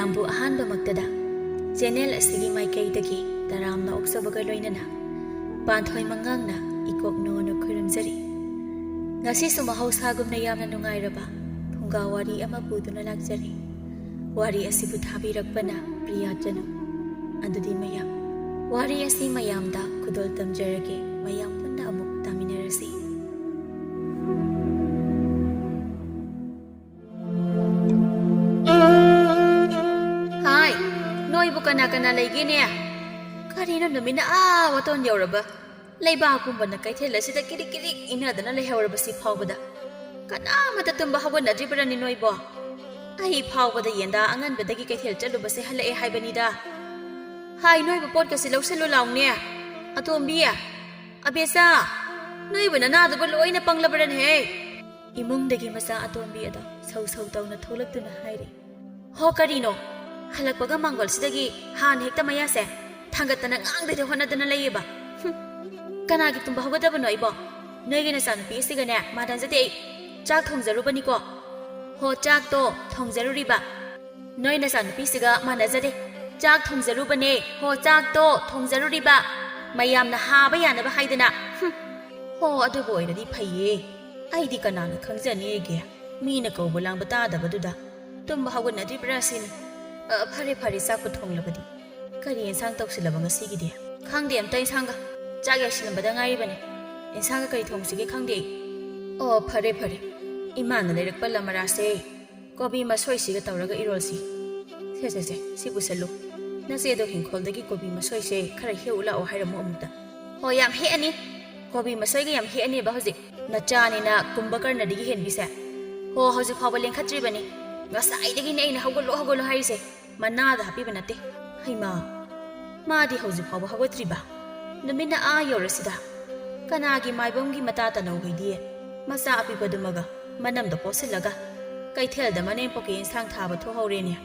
ꯃꯌꯥꯝꯕꯨ ꯑꯍꯥꯟꯕꯃꯛꯇꯗ ꯆꯦꯅꯦꯜ ꯑꯁꯤꯒꯤ ꯃꯥꯏꯀꯩꯗꯒꯤ ꯇꯔꯥꯝꯅ ꯑꯣꯛꯆꯕꯒ ꯂꯣꯏꯅꯅ ꯄꯥꯟꯊꯣꯏ ꯃꯉꯥꯡꯅ ꯏꯀꯣꯛꯅꯣꯅ ꯈꯨꯔꯨꯝꯖꯔꯤ꯫ ꯉꯁꯤꯁꯨ ꯃꯍꯧꯁꯥꯒꯨꯝꯅ ꯌꯥꯝꯅ ꯅꯨꯡꯉꯥꯏꯔꯕ ꯐꯨꯡꯒꯥ ꯋꯥꯔꯤ ꯑꯃ ꯄꯨꯗꯨꯅ ꯂꯥꯛꯆꯔꯤ꯫ ꯋꯥꯔꯤ ꯑꯁꯤꯕꯨ ꯊꯥꯕꯤꯔꯛꯄꯅ ꯄ꯭ꯔꯤꯌꯥꯆꯅꯨ꯫ ꯑꯗꯨꯗꯤ ꯃꯌꯥꯝ ꯋꯥꯔꯤ ꯑꯁꯤ ꯃꯌꯥꯝꯗ ꯈꯨꯗꯣꯜ ꯇꯝꯖꯔꯒꯦ, ꯃꯌꯥꯝ ꯄꯨꯟꯅ ꯑꯃꯨꯛ ꯇꯥꯃꯤꯟꯅꯔꯁꯤ꯫ ꯍꯥꯏ, ꯅꯣꯏꯕꯨ ꯀꯅꯥ ꯀꯅꯥ ꯂꯩꯒꯦꯅꯦ? ꯀꯔꯤꯅꯣ ꯅꯨꯃꯤꯠꯅ ꯋꯥꯇꯣꯟ ꯌꯧꯔꯕ ꯂꯩꯕꯥꯛꯀꯨꯝꯕꯅ ꯀꯩꯊꯦꯜ ꯑꯁꯤꯗ ꯀꯤꯔꯤꯛ ꯀꯤꯔꯤꯛ ꯏꯟꯅꯗꯅ ꯂꯩꯍꯧꯔꯕꯁꯤ ꯐꯥꯎꯕꯗ ꯀꯅꯥꯃꯠꯇ ꯇꯨꯝꯕ ꯍꯧꯒꯠꯅꯗ꯭ꯔꯤꯕꯔꯅꯤ ꯅꯣꯏꯕꯣ? ꯑꯩ ꯐꯥꯎꯕꯗ ꯌꯦꯟꯗꯥ ꯑꯉꯟꯕꯗꯒꯤ ꯀꯩꯊꯦꯜ ꯆꯠꯂꯨꯕꯁꯦ ꯍꯜꯂꯛꯑꯦ ꯍꯥꯏꯕꯅꯤꯗ꯫ ꯍꯥꯏ, ꯅꯣꯏꯕꯨ ꯄꯣꯠꯀꯁꯤ ꯂꯧꯁꯤꯜꯂꯨ ꯂꯥꯎꯅꯦ꯫ ꯑꯇꯣꯝꯕꯤ, ꯑꯕꯦꯆꯥ, ꯅꯣꯏꯕꯨ ꯅꯅꯥꯗꯨꯕꯨ ꯂꯣꯏꯅ ꯄꯪꯂꯕꯔꯅꯦꯍꯦ? ꯏꯃꯨꯡꯗꯒꯤ ꯃꯆꯥ ꯑꯇꯣꯝꯕꯤ ꯑꯗꯣ ꯁꯧ ꯁꯧ ꯇꯧꯅ ꯊꯣꯛꯂꯛꯇꯨꯅ ꯍꯥꯏꯔꯤ꯫ ꯍꯣ, ꯀꯔꯤꯅꯣ ꯍꯜꯂꯛꯄꯒ ꯃꯥꯡꯒꯣꯜꯁꯤꯗꯒꯤ ꯍꯥꯟꯅ ꯍꯦꯛꯇ ꯃꯌꯥꯁꯦ ꯊꯥꯡꯒꯠꯇꯅ ꯉꯥꯡꯗꯩꯗ ꯍꯣꯠꯅꯗꯅ ꯂꯩꯌꯦꯕ? ꯀꯅꯥꯒꯤ ꯇꯨꯝꯕ ꯍꯧꯒꯠꯇꯕꯅꯣ ꯑꯩꯕꯣ? ꯅꯣꯏꯒꯤ ꯅꯆꯥꯅꯨꯄꯤ ꯑꯁꯤꯒꯅꯦ ꯃꯥꯟꯅꯖꯗꯦ ꯑꯩ꯫ ꯆꯥꯛ ꯊꯣꯡꯖꯔꯨꯕꯅꯤꯀꯣ꯫ ꯍꯣ, ꯆꯥꯛꯇꯣ ꯊꯣꯡꯖꯔꯨꯔꯤꯕ꯫ ꯅꯣꯏ ꯅꯆꯥꯅꯨꯄꯤꯁꯤꯒ ꯃꯥꯟꯅꯖꯗꯦ꯫ ꯆꯥꯛ ꯊꯣꯡꯖꯔꯨꯕꯅꯦ꯫ ꯍꯣ, ꯆꯥꯛꯇꯣ ꯊꯣꯡꯖꯔꯨꯔꯤꯕ꯫ ꯃꯌꯥꯝꯅ ꯍꯥꯕ ꯌꯥꯅꯕ ꯍꯥꯏꯗꯅ꯫ ꯍꯣ, ꯑꯗꯨꯕꯨ ꯑꯣꯏꯔꯗꯤ ꯐꯩꯌꯦ꯫ ꯑꯩꯗꯤ ꯀꯅꯥꯅ ꯈꯪꯖꯅꯤꯒꯦ, ꯃꯤꯅ ꯀꯧꯕ ꯂꯥꯡꯕ ꯇꯥꯗꯕꯗꯨꯗ ꯇꯨꯝꯕ ꯍꯧꯒꯠꯅꯗ꯭ꯔꯤꯕ꯭ꯔꯥ ꯁꯤꯅꯤ꯫ ꯐꯔꯦ ꯐꯔꯦ, ꯆꯥꯛꯄꯨ ꯊꯣꯡꯂꯕꯗꯤ ꯀꯔꯤ ꯌꯦꯟꯁꯥꯡ ꯇꯧꯁꯤꯜꯂꯕ ꯉꯁꯤꯒꯤꯗꯤ? ꯈꯪꯗꯦ ꯑꯝꯇ ꯏꯟꯁꯥꯡꯒ꯫ ꯆꯥꯛ ꯌꯥꯏꯁꯤꯜꯂꯝꯕꯗ ꯉꯥꯏꯔꯤꯕꯅꯤ꯫ ꯏꯟꯁꯥꯡꯒ ꯀꯔꯤ ꯊꯣꯡꯁꯤꯒꯦ ꯈꯪꯗꯦ ꯑꯩ꯫ ꯑꯣ, ꯐꯔꯦ ꯐꯔꯦ, ꯏꯃꯥꯅ ꯂꯩꯔꯛꯄ ꯂꯃꯔꯥꯁꯦ ꯀꯣꯕꯤ ꯃꯁꯣꯏꯁꯤꯒ ꯇꯧꯔꯒ ꯏꯔꯣꯜꯁꯤ꯫ ꯁꯦ ꯁꯤ ꯄꯨꯁꯜꯂꯨ꯫ ꯅꯆꯦꯗꯣ ꯍꯤꯡꯈꯣꯜꯗꯒꯤ ꯀꯣꯕꯤ ꯃꯁꯣꯏꯁꯦ ꯈꯔ ꯍꯦꯛꯎ ꯂꯥꯛꯑꯣ ꯍꯥꯏꯔꯝꯃꯨ ꯑꯃꯨꯛꯇ꯫ ꯍꯣꯏ, ꯌꯥꯝ ꯍꯦꯛꯑꯅꯤ꯫ ꯀꯣꯕꯤ ꯃꯁꯣꯏꯒ ꯌꯥꯝ ꯍꯦꯛꯑꯅꯦꯕ ꯍꯧꯖꯤꯛ ꯅꯆꯥꯅꯤꯅ ꯀꯨꯝꯚꯀꯔꯅꯗꯒꯤ ꯍꯦꯟꯕꯤꯁꯦ꯫ ꯍꯣ, ꯍꯧꯖꯤꯛ ꯐꯥꯎꯕ ꯂꯦꯡꯈꯠꯇ꯭ꯔꯤꯕꯅꯤ꯫ ꯉꯁꯥꯏꯗꯒꯤꯅꯦ ꯑꯩꯅ ꯍꯧꯒꯠꯂꯣ ꯍꯥꯏꯔꯤꯁꯦ, ꯃꯅꯥꯗ ꯍꯥꯞꯄꯤꯕ ꯅꯠꯇꯦ꯫ ꯍꯩꯃꯥ, ꯃꯥꯗꯤ ꯍꯧꯖꯤꯛ ꯐꯥꯎꯕ ꯍꯧꯒꯠꯇ꯭ꯔꯤꯕ? ꯅꯨꯃꯤꯠꯅ ꯌꯧꯔꯁꯤꯗ ꯀꯅꯥꯒꯤ ꯃꯥꯏꯕꯝꯒꯤ ꯃꯇꯥ ꯇꯅꯧꯍꯣꯏꯗꯤ ꯃꯆꯥ ꯑꯄꯤꯛꯄꯗꯨꯃꯒ ꯃꯅꯝꯗ ꯄꯣꯠꯁꯤꯜꯂꯒ ꯀꯩꯊꯦꯜꯗ ꯃꯅꯦꯝꯄꯣꯛꯀꯤ ꯏꯟꯁꯥꯡ ꯊꯥꯕ ꯊꯣꯛꯍꯧꯔꯦꯅꯦ꯫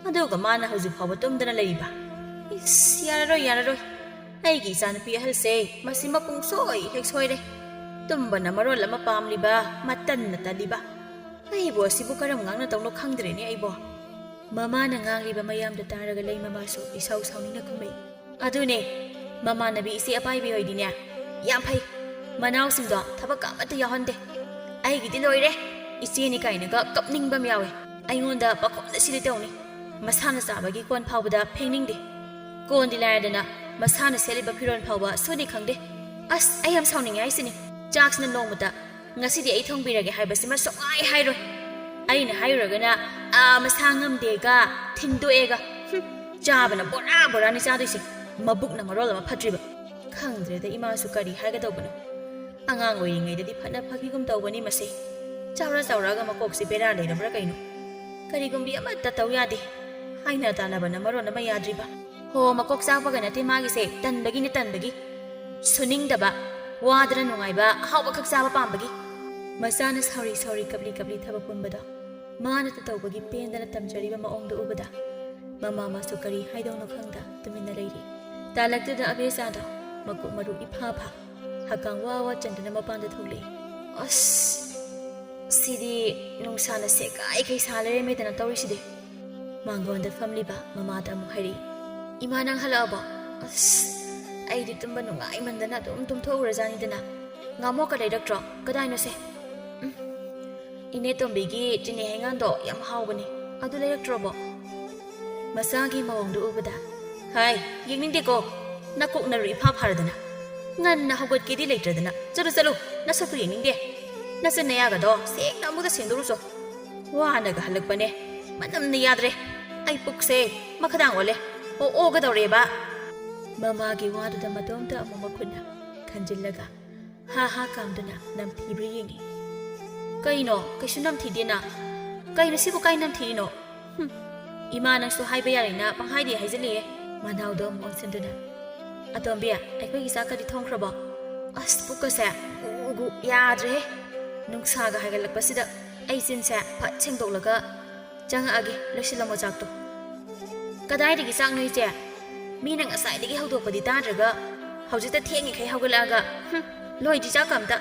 ꯑꯗꯨꯒ ꯃꯥꯅ ꯍꯧꯖꯤꯛ ꯐꯥꯎꯕ ꯇꯨꯝꯗꯅ ꯂꯩꯔꯤꯕ? ꯏꯁ, ꯌꯥꯔꯔꯣꯏ꯫ ꯑꯩꯒꯤ ꯏꯆꯥꯅꯨꯄꯤ ꯑꯍꯜꯁꯦ ꯃꯁꯤ ꯃꯄꯨꯡ ꯁꯣꯏ ꯍꯦꯛ ꯁꯣꯏꯔꯦ꯫ ꯇꯨꯝꯕꯅ ꯃꯔꯣꯜ ꯑꯃ ꯄꯥꯝꯂꯤꯕ, ꯃꯇꯟꯅ ꯇꯜꯂꯤꯕ꯫ ꯑꯩꯕꯨ ꯑꯁꯤꯕꯨ ꯀꯔꯝ ꯉꯥꯡꯅꯗꯧꯅꯣ ꯈꯪꯗ꯭ꯔꯦꯅꯦ ꯑꯩꯕꯣ꯫ ꯃꯃꯥꯅ ꯉꯥꯡꯂꯤꯕ ꯃꯌꯥꯝꯗꯣ ꯇꯥꯔꯒ ꯂꯩ ꯃꯃꯥꯁꯨ ꯏꯁꯥꯎ ꯁꯥꯎꯅꯤꯡꯅ ꯈꯨꯝꯃꯛꯏ꯫ ꯑꯗꯨꯅꯦ, ꯃꯃꯥꯟꯅꯕꯤ ꯏꯆꯦ ꯑꯄꯥꯏꯕꯤ ꯍꯣꯏꯗꯤꯅꯦ ꯌꯥꯝ ꯐꯩ꯫ ꯃꯅꯥꯎꯁꯤꯡꯗꯣ ꯊꯕꯛ ꯑꯃꯠꯇ ꯌꯥꯎꯍꯟꯗꯦ꯫ ꯑꯩꯒꯤꯗꯤ ꯂꯣꯏꯔꯦ, ꯏꯆꯦꯅꯤ ꯀꯥꯏꯅꯒ ꯀꯞꯅꯤꯡꯕ ꯑꯃ ꯌꯥꯎꯋꯦ꯫ ꯑꯩꯉꯣꯟꯗ ꯄꯥꯈꯣꯟꯗ ꯁꯤꯗ ꯇꯧꯅꯤ꯫ ꯃꯁꯥꯅ ꯆꯥꯕꯒꯤ ꯀꯣꯟ ꯐꯥꯎꯕꯗ ꯐꯦꯡꯅꯤꯡꯗꯦ꯫ ꯀꯣꯟꯗꯤ ꯂꯥꯏꯔꯗꯅ ꯃꯁꯥꯅ ꯁꯦꯠꯂꯤꯕ ꯐꯤꯔꯣꯜ ꯐꯥꯎꯕ ꯁꯨꯅꯤ ꯈꯪꯗꯦ꯫ ꯑꯁ, ꯑꯩ ꯌꯥꯝ ꯁꯥꯎꯅꯤꯡꯉꯦ ꯍꯥꯏꯁꯤꯅꯤ꯫ ꯆꯥꯛꯁꯤꯅ ꯅꯣꯡꯃꯇ ꯉꯁꯤꯗꯤ ꯑꯩ ꯊꯣꯡꯕꯤꯔꯒꯦ ꯍꯥꯏꯕꯁꯤꯃ ꯁꯨꯡꯍꯥꯏ ꯍꯥꯏꯔꯣꯏ꯫ ꯑꯩꯅ ꯍꯥꯏꯔꯨꯔꯒꯅ ꯃꯁꯥ ꯉꯝꯗꯦꯒ ꯊꯤꯟꯗꯣꯛꯑꯦꯒ꯫ ꯆꯥꯕꯅ ꯕꯣꯔꯥ ꯕꯣꯔꯥꯅꯤ ꯆꯥꯗꯣꯏꯁꯦ, ꯃꯕꯨꯛꯅ ꯃꯔꯣꯜ ꯑꯃ ꯐꯠꯇ꯭ꯔꯤꯕ꯫ ꯈꯪꯗ꯭ꯔꯦꯗ ꯏꯃꯥꯁꯨ ꯀꯔꯤ ꯍꯥꯏꯒꯗꯧꯕꯅꯣ꯫ ꯑꯉꯥꯡ ꯑꯣꯏꯔꯤꯉꯩꯗꯗꯤ ꯐꯅ ꯐꯈꯤꯒꯨꯝ ꯇꯧꯕꯅꯤ ꯃꯁꯦ꯫ ꯆꯥꯎꯔꯛꯑꯒ ꯃꯀꯣꯛꯁꯤ ꯕꯦꯔꯥ ꯂꯩꯔꯕ꯭ꯔꯥ ꯀꯩꯅꯣ? ꯀꯔꯤꯒꯨꯝꯕꯤ ꯑꯃꯠꯇ ꯇꯧ ꯌꯥꯗꯦ꯫ ꯍꯥꯏꯅ ꯇꯥꯟꯅꯕꯅ ꯃꯔꯣꯟ ꯑꯃ ꯌꯥꯗ꯭ꯔꯤꯕ꯫ ꯍꯣ, ꯃꯀꯣꯛ ꯆꯥꯛꯄꯒ ꯅꯠꯇꯦ ꯃꯥꯒꯤꯁꯦ, ꯇꯟꯕꯒꯤ ꯁꯨꯅꯤꯡꯗꯕ, ꯋꯥꯗꯅ ꯅꯨꯡꯉꯥꯏꯕ, ꯑꯍꯥꯎꯕ ꯈꯛ ꯆꯥꯕ ꯄꯥꯝꯕꯒꯤ꯫ ꯃꯆꯥꯅ ꯁꯥꯎꯔꯤ ꯀꯞꯂꯤ ꯊꯕꯛ ꯄꯨꯟꯕꯗꯣ ꯃꯥꯅꯇ ꯇꯧꯕꯒꯤ ꯄꯦꯟꯗꯅ ꯇꯝꯖꯔꯤꯕ ꯃꯑꯣꯡꯗꯣ ꯎꯕꯗ ꯃꯃꯥ ꯃꯥꯁꯨ ꯀꯔꯤ ꯍꯥꯏꯗꯧꯅꯣ ꯈꯪꯗ ꯇꯨꯃꯤꯟꯅ ꯂꯩꯔꯤ꯫ ꯇꯥꯂꯛꯇꯨꯗ ꯑꯕꯦꯆꯥꯗꯣ ꯃꯀꯨꯞ ꯃꯔꯨ ꯏꯐꯥ ꯍꯛꯀꯥꯡ ꯋꯥ ꯆꯟꯗꯨꯅ ꯃꯄꯥꯟꯗ ꯊꯣꯛꯂꯛꯏ꯫ ꯑꯁ, ꯁꯤꯗꯤ ꯅꯨꯡꯁꯥꯅ ꯁꯦꯒꯥꯏꯈꯩ ꯁꯥ ꯂꯩꯔꯝꯃꯦꯗꯅ ꯇꯧꯔꯤꯁꯤꯗꯤ꯫ ꯃꯥꯡꯒꯣꯟꯗ ꯐꯝꯂꯤꯕ ꯃꯃꯥꯗ ꯑꯃꯨꯛ ꯍꯥꯏꯔꯛꯏ꯫ ꯏꯃꯥ, ꯅꯪ ꯍꯜꯂꯛꯑꯕꯣ? ꯑꯁ, ꯑꯩꯗꯤ ꯇꯨꯝꯕ ꯅꯨꯡꯉꯥꯏꯃꯟꯗꯅ ꯑꯗꯨꯝ ꯇꯨꯝꯊꯣꯛꯎꯔꯖꯥꯅꯤꯗꯅ꯫ ꯉꯥꯃꯣꯛꯀ ꯂꯩꯔꯛꯇ꯭ꯔꯣ? ꯀꯗꯥꯏꯅꯣꯁꯦ? ꯏꯅꯦ ꯇꯣꯝꯕꯤꯒꯤ ꯆꯤꯅꯤ ꯍꯩꯉꯥꯟꯗꯣ ꯌꯥꯝ ꯍꯥꯎꯕꯅꯤ, ꯑꯗꯨ ꯂꯩꯔꯛꯇ꯭ꯔꯣꯕꯣ? ꯃꯆꯥꯒꯤ ꯃꯑꯣꯡꯗꯨ ꯎꯕꯗ, ꯍꯥꯏ, ꯌꯦꯡꯅꯤꯡꯗꯦꯀꯣ, ꯅꯀꯣꯛ ꯅꯔꯨ ꯏꯐꯥ ꯐꯥꯔꯗꯅ ꯉꯟꯅ ꯍꯧꯒꯠꯀꯦꯗꯤ ꯂꯩꯇ꯭ꯔꯗꯅ ꯆꯠꯂꯨ, ꯅꯁꯛꯇꯨ ꯌꯦꯡꯅꯤꯡꯗꯦ꯫ ꯅꯆꯤꯟ ꯅꯌꯥꯒꯗꯣ ꯁꯦꯡꯅ ꯑꯃꯨꯛꯇ ꯁꯦꯡꯗꯣꯛꯎꯆꯣ꯫ ꯋꯥꯅꯒ ꯍꯜꯂꯛꯄꯅꯦ, ꯃꯅꯝꯅ ꯌꯥꯗ꯭ꯔꯦ꯫ ꯑꯩ ꯄꯨꯛꯁꯦ ꯃꯈꯗꯥꯡ ꯑꯣꯜꯂꯦ, ꯑꯣꯒꯗꯧꯔꯦꯕ꯫ ꯃꯃꯥꯒꯤ ꯋꯥꯗꯨꯗ ꯃꯇꯣꯝꯇ ꯑꯃꯨꯛ ꯃꯈꯨꯠꯅ ꯈꯟꯖꯤꯜꯂꯒ ꯍꯥ ꯀꯥꯝꯗꯨꯅ ꯅꯝꯊꯤꯕ꯭ꯔꯥ ꯌꯦꯡꯉꯤ꯫ ꯀꯩꯅꯣ, ꯀꯩꯁꯨ ꯅꯝꯊꯤꯗꯦꯅ꯫ ꯀꯩꯅꯣ ꯁꯤꯕꯨ ꯀꯥꯏ ꯅꯝꯊꯤꯔꯤꯅꯣ? ꯏꯃꯥ, ꯅꯪꯁꯨ ꯍꯥꯏꯕ ꯌꯥꯔꯦꯅ ꯄꯪꯍꯥꯏꯗꯤ ꯍꯥꯏꯖꯤꯜꯂꯤꯑꯦ꯫ ꯃꯅꯥꯎꯗꯣ ꯑꯃꯨꯛ ꯑꯣꯟꯁꯤꯟꯗꯨꯅ, ꯑꯇꯣꯝꯕꯤ, ꯑꯩꯈꯣꯏꯒꯤ ꯆꯥꯛꯀꯗꯤ ꯊꯣꯡꯈ꯭ꯔꯕꯣ? ꯑꯁ, ꯄꯨꯛꯀꯁꯦ ꯎꯒꯨ ꯌꯥꯗ꯭ꯔꯦꯍꯦ꯫ ꯅꯨꯡꯁꯥꯒ ꯍꯥꯏꯒꯠꯂꯛꯄꯁꯤꯗ ꯑꯩ ꯆꯤꯟꯁꯦ ꯐꯠ ꯁꯦꯡꯗꯣꯛꯂꯒ ꯆꯪꯉꯛꯑꯒꯦ, ꯂꯣꯏꯁꯤꯜꯂꯝꯃꯣ ꯆꯥꯛꯇꯣ꯫ ꯀꯗꯥꯏꯗꯒꯤ ꯆꯥꯛꯅꯣ ꯏꯆꯦ? ꯃꯤꯅ ꯉꯁꯥꯏꯗꯒꯤ ꯍꯧꯗꯣꯛꯄꯗꯤ ꯇꯥꯗ꯭ꯔꯒ ꯍꯧꯖꯤꯛꯇ ꯊꯦꯡꯉꯤꯈꯩ ꯍꯧꯒꯠꯂꯛꯑꯒ ꯂꯣꯏꯗꯤ ꯆꯥꯛꯀ ꯑꯝꯇ꯫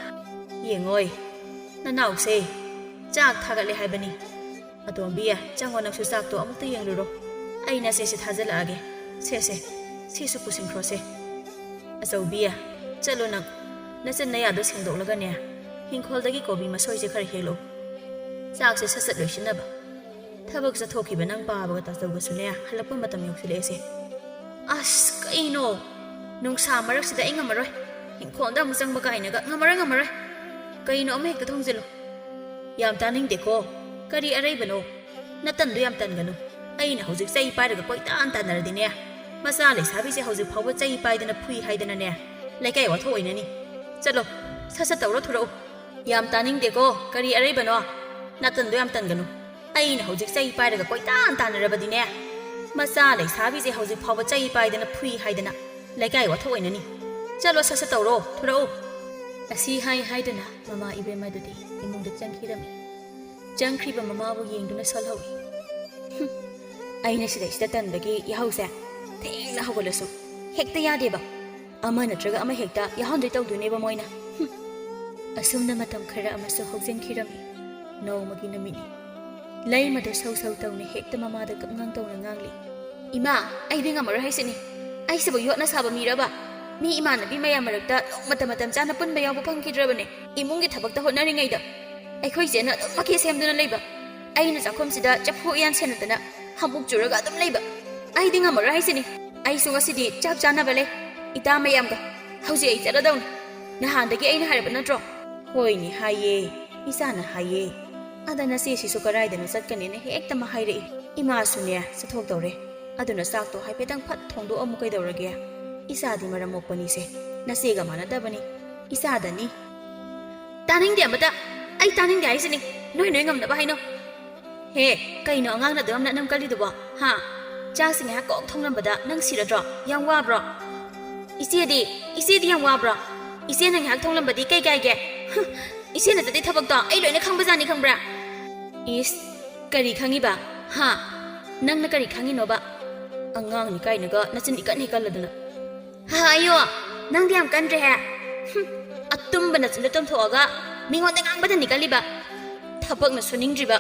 ꯌꯦꯡꯉꯣꯏ, ꯅꯅꯥꯎꯁꯦ ꯆꯥꯛ ꯊꯥꯒꯠꯂꯦ ꯍꯥꯏꯕꯅꯤ꯫ ꯑꯇꯣꯝꯕꯤ, ꯆꯪꯉꯣ ꯅꯪꯁꯨ ꯆꯥꯛꯇꯣ ꯑꯃꯨꯛꯇ ꯌꯦꯡꯂꯨꯔꯣ꯫ ꯑꯩꯅ ꯁꯦꯁꯦ ꯊꯥꯖꯤꯜꯂꯛꯑꯒꯦ ꯁꯦꯁꯦ ꯁꯤꯁꯨ ꯄꯨꯁꯤꯟꯈ꯭ꯔꯣꯁꯦ ꯑꯆꯧꯕꯤ ꯆꯠꯂꯣ ꯅꯪ ꯅꯆꯤꯟ ꯅꯌꯥꯗꯣ ꯁꯦꯡꯗꯣꯛꯂꯒꯅꯦ ꯍꯤꯡꯈꯣꯜꯗꯒꯤ ꯀꯣꯕꯤ ꯃꯁꯣꯏꯁꯦ ꯈꯔ ꯍꯦꯛꯂꯛꯎ ꯆꯥꯛꯁꯦ ꯁꯠ ꯂꯣꯏꯁꯤꯟꯅꯕ ꯊꯕꯛ ꯆꯠꯊꯣꯛꯈꯤꯕ ꯅꯪ ꯄꯥꯕꯒ ꯇꯥꯆꯧꯒꯁꯨꯅꯦ ꯍꯜꯂꯛꯄ ꯃꯇꯝ ꯌꯧꯁꯤꯜꯂꯛꯑꯦꯁꯦ ꯑꯁ ꯀꯩꯅꯣ ꯅꯨꯡꯁꯥ ꯃꯔꯛꯁꯤꯗ ꯑꯩ ꯉꯝꯃꯔꯣꯏ ꯍꯤꯡꯈꯣꯜꯗ ꯑꯃꯨꯛ ꯆꯪꯕ ꯀꯥꯏꯅꯒ ꯉꯝꯃꯔꯣꯏ ꯀꯩꯅꯣ ꯑꯃ ꯍꯦꯛꯇ ꯊꯣꯡꯖꯤꯜꯂꯨ ꯌꯥꯝ ꯇꯥꯅꯤꯡꯗꯦꯀꯣ ꯀꯔꯤ ꯑꯔꯩꯕꯅꯣ ꯅꯇꯟꯗꯣ ꯌꯥꯝ ꯇꯟꯒꯅꯨ ꯑꯩꯅ ꯍꯧꯖꯤꯛ ꯆꯩ ꯄꯥꯏꯔꯒ ꯀꯣꯏꯇꯥꯟ ꯇꯥꯟꯅꯔꯗꯤꯅꯦ ꯃꯆꯥ ꯂꯩꯁꯥꯕꯤꯁꯦ ꯍꯧꯖꯤꯛ ꯐꯥꯎꯕ ꯆꯩ ꯄꯥꯏꯗꯅ ꯐꯨꯏ ꯍꯥꯏꯗꯅꯅꯦ ꯂꯩꯀꯥꯏ ꯋꯥꯊꯣꯛ ꯑꯣꯏꯅꯅꯤ ꯆꯠꯂꯣ ꯁꯠ ꯇꯧꯔꯣ ꯊꯨꯔꯛꯎ ꯌꯥꯝ ꯇꯥꯅꯤꯡꯗꯦꯀꯣ ꯀꯔꯤ ꯑꯔꯩꯕꯅꯣ ꯅꯇꯟꯗꯣ ꯌꯥꯝ ꯇꯟꯒꯅꯨ ꯑꯩꯅ ꯍꯧꯖꯤꯛ ꯆꯩ ꯄꯥꯏꯔꯒ ꯀꯣꯏꯇꯥꯟ ꯇꯥꯟꯅꯔꯕꯗꯤꯅꯦ ꯃꯆꯥ ꯂꯩꯁꯥꯕꯤꯁꯦ ꯍꯧꯖꯤꯛ ꯐꯥꯎꯕ ꯆꯩ ꯄꯥꯏꯗꯅ ꯐꯨꯏ ꯍꯥꯏꯗꯅ ꯂꯩꯀꯥꯏ ꯋꯥꯊꯣꯛ ꯑꯣꯏꯅꯅꯤ ꯆꯠꯂꯣ ꯁꯠ ꯇꯧꯔꯣ ꯊꯨꯔꯛꯎ ꯑꯁꯤ ꯍꯥꯏꯗꯅ ꯃꯃꯥ ꯏꯕꯦꯝꯃꯗꯨꯗꯤ ꯏꯃꯨꯡꯗ ꯆꯪꯈꯤꯔꯝꯃꯤ ꯆꯪꯈ꯭ꯔꯤꯕ ꯃꯃꯥꯕꯨ ꯌꯦꯡꯗꯨꯅ ꯁꯣꯜꯍꯧꯏ ꯑꯩꯅ ꯁꯤꯗꯩꯁꯤꯗ ꯇꯟꯕꯒꯤ ꯌꯥꯍꯧꯁꯦ ꯊꯦꯡꯅ ꯍꯧꯒꯠꯂꯁꯨ ꯍꯦꯛꯇ ꯌꯥꯗꯦꯕ ꯑꯃ ꯅꯠꯇ꯭ꯔꯒ ꯑꯃ ꯍꯦꯛꯇ ꯌꯥꯍꯧꯗꯣꯏ ꯇꯧꯗꯣꯏꯅꯦꯕ ꯃꯣꯏꯅ ꯑꯁꯨꯝꯅ ꯃꯇꯝ ꯈꯔ ꯑꯃꯁꯨ ꯍꯧꯖꯤꯟꯈꯤꯔꯝꯃꯤ ꯅꯣꯡꯃꯒꯤ ꯅꯨꯃꯤꯠꯅꯤ ꯂꯩꯃꯗ ꯁꯧ ꯇꯧꯅ ꯍꯦꯛꯇ ꯃꯃꯥꯗ ꯀꯞꯉꯥꯡ ꯇꯧꯅ ꯉꯥꯡꯂꯤ ꯏꯃꯥ ꯑꯩꯗꯤ ꯉꯝꯃꯔꯣꯏ ꯍꯥꯏꯁꯤꯅꯤ ꯑꯩꯁꯤꯕꯨ ꯌꯣꯠꯅ ꯁꯥꯕ ꯃꯤꯔꯕ ꯃꯤ ꯏꯃꯥꯟꯅꯕꯤ ꯃꯌꯥꯝ ꯃꯔꯛꯇ ꯅꯣꯡꯃꯇ ꯃꯇꯝ ꯆꯥꯅ ꯄꯨꯟꯕ ꯌꯥꯎꯕ ꯐꯪꯈꯤꯗ꯭ꯔꯕꯅꯦ ꯏꯃꯨꯡꯒꯤ ꯊꯕꯛꯇ ꯍꯣꯠꯅꯔꯤꯉꯩꯗ ꯑꯩꯈꯣꯏ ꯆꯦꯅ ꯑꯗꯨꯝ ꯃꯈꯦ ꯁꯦꯝꯗꯨꯅ ꯂꯩꯕ ꯑꯩꯅ ꯆꯥꯛꯈꯨꯝꯁꯤꯗ ꯆꯐꯨ ꯎꯌꯥꯟ ꯁꯦꯟꯅꯗꯅ ꯍꯝꯕꯨꯛ ꯆꯨꯔꯒ ꯑꯗꯨꯝ ꯂꯩꯕ ꯑꯩꯗꯤ ꯉꯝꯃꯔꯣꯏ ꯍꯥꯏꯁꯤꯅꯤ ꯑꯩꯁꯨ ꯉꯁꯤꯗꯤ ꯆꯥꯛ ꯆꯥꯅꯕ ꯂꯩ ꯏꯇꯥ ꯃꯌꯥꯝꯒ ꯍꯧꯖꯤꯛ ꯑꯩ ꯆꯠꯂꯗꯧꯅꯤ ꯅꯍꯥꯟꯗꯒꯤ ꯑꯩꯅ ꯍꯥꯏꯔꯕ ꯅꯠꯇ꯭ꯔꯣ ꯍꯣꯏꯅꯦ ꯍꯥꯏꯌꯦ ꯏꯆꯥꯅ ꯍꯥꯏꯌꯦ ꯑꯗ ꯅꯆꯦꯁꯤꯁꯨ ꯀꯔꯥꯏꯗꯅꯣ ꯆꯠꯀꯅꯤꯅ ꯍꯦꯛꯇ ꯍꯥꯏꯔꯛꯏ ꯏꯃꯥꯁꯨꯅꯦ ꯆꯠꯊꯣꯛꯇꯧꯔꯦ ꯑꯗꯨꯅ ꯆꯥꯛꯇꯣ ꯍꯥꯏꯐꯦꯠꯇꯪ ꯐꯠ ꯊꯣꯡꯗꯣꯛꯑꯝꯃꯨ ꯀꯩꯗꯧꯔꯒꯦ ꯏꯆꯥꯗꯤ ꯃꯔꯝ ꯃꯣꯛꯄꯅꯤꯁꯦ ꯅꯆꯦꯒ ꯃꯥꯟꯅꯗꯕꯅꯤ ꯏꯆꯥꯗꯅꯤ ꯇꯥꯅꯤꯡꯗꯦ ꯑꯃꯇ ꯑꯩ ꯇꯥꯅꯤꯡꯗꯦ ꯍꯥꯏꯁꯤನಿ ꯅꯣꯏ ꯉꯝꯅꯕ ꯍꯥꯏꯅꯣ ꯍꯦ ꯀꯩꯅꯣ ꯑꯉꯥꯡꯅ ꯑꯗꯨꯝ ꯅꯝ ꯀꯜꯂꯤꯗꯨꯕꯣ ꯍꯥ ꯆꯥꯛꯁꯤ ꯉꯥꯏꯍꯥꯛ ꯀꯣꯛ ꯊꯣꯡꯂꯝꯕꯗ ꯅꯪ ꯁꯤꯔꯗ꯭ꯔꯣ ꯌꯥꯝ ꯋꯥꯕ꯭ꯔꯣ ꯏꯆꯦꯗꯤ ꯌꯥꯝ ꯋꯥꯕ꯭ꯔꯣ ꯏꯆꯦꯅ ꯉꯥꯏꯍꯥꯛ ꯊꯣꯡꯂꯝꯕꯗꯤ ꯀꯩ ꯀꯥꯏꯒꯦ ꯏꯆꯦꯅ ꯑꯗꯨꯗꯤ ꯊꯕꯛꯇꯣ ꯑꯩ ꯂꯣꯏꯅ ꯈꯪꯕꯖꯥꯠꯅꯤ ꯈꯪꯕ꯭ꯔꯥ ꯏꯁ ꯀꯔꯤ ꯈꯪꯉꯤꯕ ꯍꯥ ꯅꯪꯅ ꯀꯔꯤ ꯈꯪꯉꯤꯅꯣꯕ ꯑꯉꯥꯡꯅꯤ ꯀꯥꯏꯅꯒ ꯅꯆꯤꯟ ꯏꯀꯟ ꯀꯜꯂꯗꯅ ꯑꯌꯣ ꯅꯪꯗꯤ ꯌꯥꯝ ꯀꯟꯗ꯭ꯔꯦꯍꯦ ꯑꯇꯨꯝꯕ ꯅꯆꯤꯟꯗ ꯇꯨꯝꯊꯣꯛꯑꯒ ꯃꯤꯉꯣꯟꯗ ꯉꯥꯡꯕꯗꯅꯤ ꯀꯜꯂꯤꯕ ꯊꯕꯛꯅ ꯁꯨꯅꯤꯡꯗ꯭ꯔꯤꯕ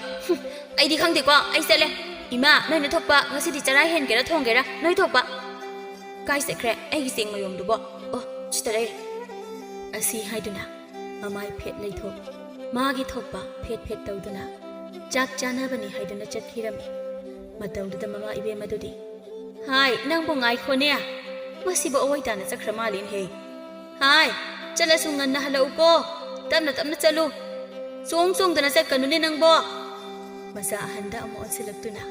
ꯑꯩꯗꯤ ꯈꯪꯗꯦꯀꯣ ꯑꯩ ꯆꯠꯂꯦ ꯏꯃꯥ ꯅꯣꯏꯅ ꯊꯣꯛꯄ ꯉꯁꯤꯗꯤ ꯆꯔꯥ ꯍꯦꯟꯒꯦꯔꯥ ꯊꯣꯡꯒꯦꯔꯥ ꯅꯣꯏ ꯊꯣꯛꯄ ꯀꯥꯏ ꯆꯠꯈ꯭ꯔꯦ ꯑꯩꯒꯤ ꯆꯦꯡ ꯃꯌꯣꯝꯗꯨꯕꯣ ꯑꯣ ꯁꯤꯗ ꯂꯩꯔꯦ ꯑꯁꯤ ꯍꯥꯏꯗꯨꯅ ꯃꯃꯥꯏ ꯐꯦꯠ ꯂꯩꯊꯣꯛ ꯃꯥꯒꯤ ꯊꯣꯛꯄ ꯐꯦꯠ ꯇꯧꯗꯨꯅ ꯆꯥꯛ ꯆꯥꯅꯕꯅꯤ ꯍꯥꯏꯗꯨꯅ ꯆꯠꯈꯤꯔꯝꯃꯤ ꯃꯇꯝꯗꯨꯗ ꯃꯃꯥ ꯏꯕꯦꯝꯃꯗꯨꯗꯤ ꯍꯥꯏ ꯅꯪꯕꯨ ꯉꯥꯏꯈꯣꯅꯦ ꯃꯁꯤꯕꯨ ꯑꯋꯣꯏ ꯇꯥꯅ ꯆꯠꯈ꯭ꯔ ꯃꯥꯜꯂꯦꯅꯦꯍꯦ ꯍꯥꯏ ꯆꯠꯂꯁꯨ ꯉꯟꯅ ꯍꯜꯂꯛꯎꯀꯣ ꯇꯞꯅ ꯆꯠꯂꯨ ꯆꯣꯡꯗꯅ ꯆꯠꯀꯅꯨꯅꯦ ꯅꯪꯕꯣ ꯃꯆꯥ ꯑꯍꯟꯗ ꯑꯃꯨꯛ ꯑꯣꯟꯁꯤꯜꯂꯛꯇꯨꯅ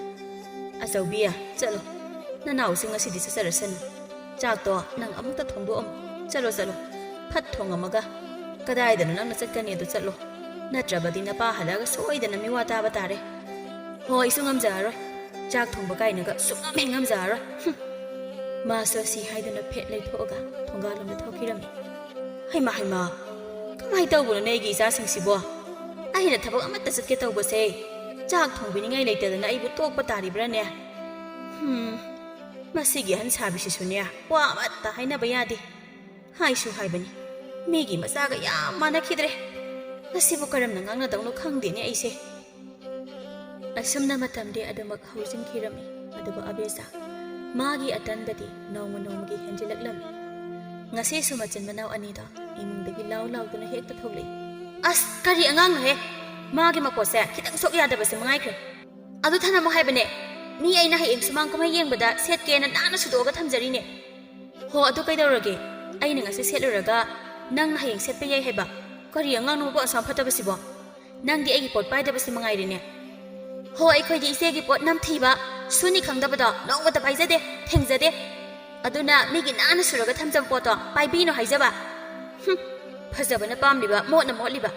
ꯑꯆꯧꯕꯤ ꯆꯠꯂꯣ ꯅꯅꯥꯎꯁꯤ ꯉꯁꯤꯗꯤ ꯆꯠꯆꯔꯁꯅꯨ ꯆꯥꯛꯇꯣ ꯅꯪ ꯑꯃꯨꯛꯇ ꯊꯣꯡꯗꯣꯛꯑꯝꯃꯨ ꯆꯠꯂꯣ ꯐꯠ ꯊꯣꯡꯉꯝꯃꯒ ꯀꯗꯥꯏꯗꯅꯣ ꯅꯪꯅ ꯆꯠꯀꯅꯤ ꯑꯗꯨ ꯆꯠꯂꯣ ꯅꯠꯇ꯭ꯔꯕꯗꯤ ꯅꯄꯥ ꯍꯜꯂꯛꯑꯒ ꯁꯣꯏꯗꯅ ꯃꯤꯋꯥ ꯇꯥꯕ ꯇꯥꯔꯦ ꯍꯣꯏ ꯑꯩꯁꯨ ꯉꯝꯖꯔꯔꯣꯏ ꯆꯥꯛ ꯊꯣꯡꯕ ꯀꯥꯏꯅꯒ ꯁꯨꯡꯉꯝ ꯍꯦꯛ ꯉꯝꯖꯔꯔꯣꯏ ꯃꯥꯁꯨ ꯑꯁꯤ ꯍꯥꯏꯗꯨꯅ ꯐꯦꯠ ꯂꯩꯊꯣꯛꯑꯒ ꯊꯣꯡꯒꯥꯜꯂꯣꯝꯗ ꯊꯣꯛꯈꯤꯔꯝꯃꯤ ꯍꯩꯃꯥ ꯀꯃꯥꯏ ꯇꯧꯕꯅꯣꯅꯦ ꯑꯩꯒꯤ ꯏꯆꯥꯁꯤꯡꯁꯤꯕꯣ ꯑꯩꯅ ꯊꯕꯛ ꯑꯃꯠꯇ ꯆꯠꯀꯦ ꯇꯧꯕꯁꯦ ꯆꯥꯛ ꯊꯣꯡꯕꯤꯅꯤꯡꯉꯥꯏ ꯂꯩꯇꯗꯅ ꯑꯩꯕꯨ ꯇꯣꯛꯄ ꯇꯥꯔꯤꯕ꯭ꯔꯥꯅꯦ ꯃꯁꯤꯒꯤ ꯑꯍꯟ ꯁꯥꯕꯤꯁꯤꯁꯨꯅꯦ ꯋꯥ ꯑꯃꯠꯇ ꯍꯥꯏꯅꯕ ꯌꯥꯗꯦ ꯍꯥꯏꯁꯨ ꯍꯥꯏꯕꯅꯤ ꯃꯤꯒꯤ ꯃꯆꯥꯒ ꯌꯥꯝ ꯃꯥꯟꯅꯈꯤꯗ꯭ꯔꯦ ꯃꯁꯤꯕꯨ ꯀꯔꯝꯅ ꯉꯥꯡꯅꯗꯧꯅꯣ ꯈꯪꯗꯦꯅꯦ ꯑꯩꯁꯦ ꯑꯁꯨꯝꯅ ꯃꯇꯝꯗꯤ ꯑꯗꯨꯃꯛ ꯍꯧꯖꯤꯟꯈꯤꯔꯝꯃꯤ ꯑꯗꯨꯕꯨ ꯑꯕꯦꯆꯥ ꯃꯥꯒꯤ ꯑꯇꯟꯕꯗꯤ ꯅꯣꯡꯃꯒꯤ ꯍꯦꯟꯖꯤꯜꯂꯛꯂꯝꯃꯤ ꯉꯁꯤꯁꯨ ꯃꯆꯤꯟ ꯃꯅꯥꯎ ꯑꯅꯤꯗꯣ ꯏꯃꯨꯡꯗꯒꯤ ꯂꯥꯎꯗꯨꯅ ꯍꯦꯛꯇ ꯊꯣꯛꯂꯛꯏ ꯑꯁ ꯀꯔꯤ ꯑꯉꯥꯡꯅꯣꯍꯦ ꯃꯥꯒꯤ ꯃꯄꯣꯠꯁꯦ ꯈꯤꯇꯪ ꯁꯣꯛ ꯌꯥꯗꯕꯁꯦ ꯃꯉꯥꯏꯈ꯭ꯔꯦ ꯑꯗꯨ ꯊꯅꯝꯃꯨ ꯍꯥꯏꯕꯅꯦ ꯃꯤ ꯑꯩꯅ ꯍꯌꯦꯡ ꯁꯨꯃꯥꯡ ꯀꯨꯝꯍꯩ ꯌꯦꯡꯕꯗ ꯁꯦꯠꯀꯦꯅ ꯅꯥꯟꯅ ꯁꯨꯗꯣꯛꯑꯒ ꯊꯝꯖꯔꯤꯅꯦ ꯍꯣ ꯑꯗꯨ ꯀꯩꯗꯧꯔꯒꯦ ꯑꯩꯅ ꯉꯁꯤ ꯁꯦꯠꯂꯨꯔꯒ ꯅꯪꯅ ꯍꯌꯦꯡ ꯁꯦꯠꯄ ꯌꯥꯏ ꯍꯥꯏꯕ ꯀꯔꯤ ꯑꯉꯥꯡꯅꯣ ꯄꯣꯠ ꯑꯁꯥꯝ ꯐꯠꯇꯕꯁꯤꯕꯣ ꯅꯪꯗꯤ ꯑꯩꯒꯤ ꯄꯣꯠ ꯄꯥꯏꯗꯕꯁꯤ ꯃꯉꯥꯏꯔꯦꯅꯦ ꯍꯣ ꯑꯩꯈꯣꯏꯗꯤ ꯏꯆꯦꯒꯤ ꯄꯣꯠ ꯅꯝꯊꯤꯕ ꯁꯨꯅꯤ ꯈꯪꯗꯕꯗꯣ ꯅꯣꯡꯃꯇ ꯄꯥꯏꯖꯗꯦ ꯊꯦꯡꯖꯗꯦ ꯑꯗꯨꯅ ꯃꯤꯒꯤ ꯅꯥꯟꯅ ꯁꯨꯔꯒ ꯊꯝꯖꯕ ꯄꯣꯠꯇꯣ ꯄꯥꯏꯕꯤꯅꯣ ꯍꯥꯏꯖꯕ ꯐꯖꯕꯅ ꯄꯥꯝꯂꯤꯕ ꯃꯣꯠꯅ ꯃꯣꯠꯂꯤꯕ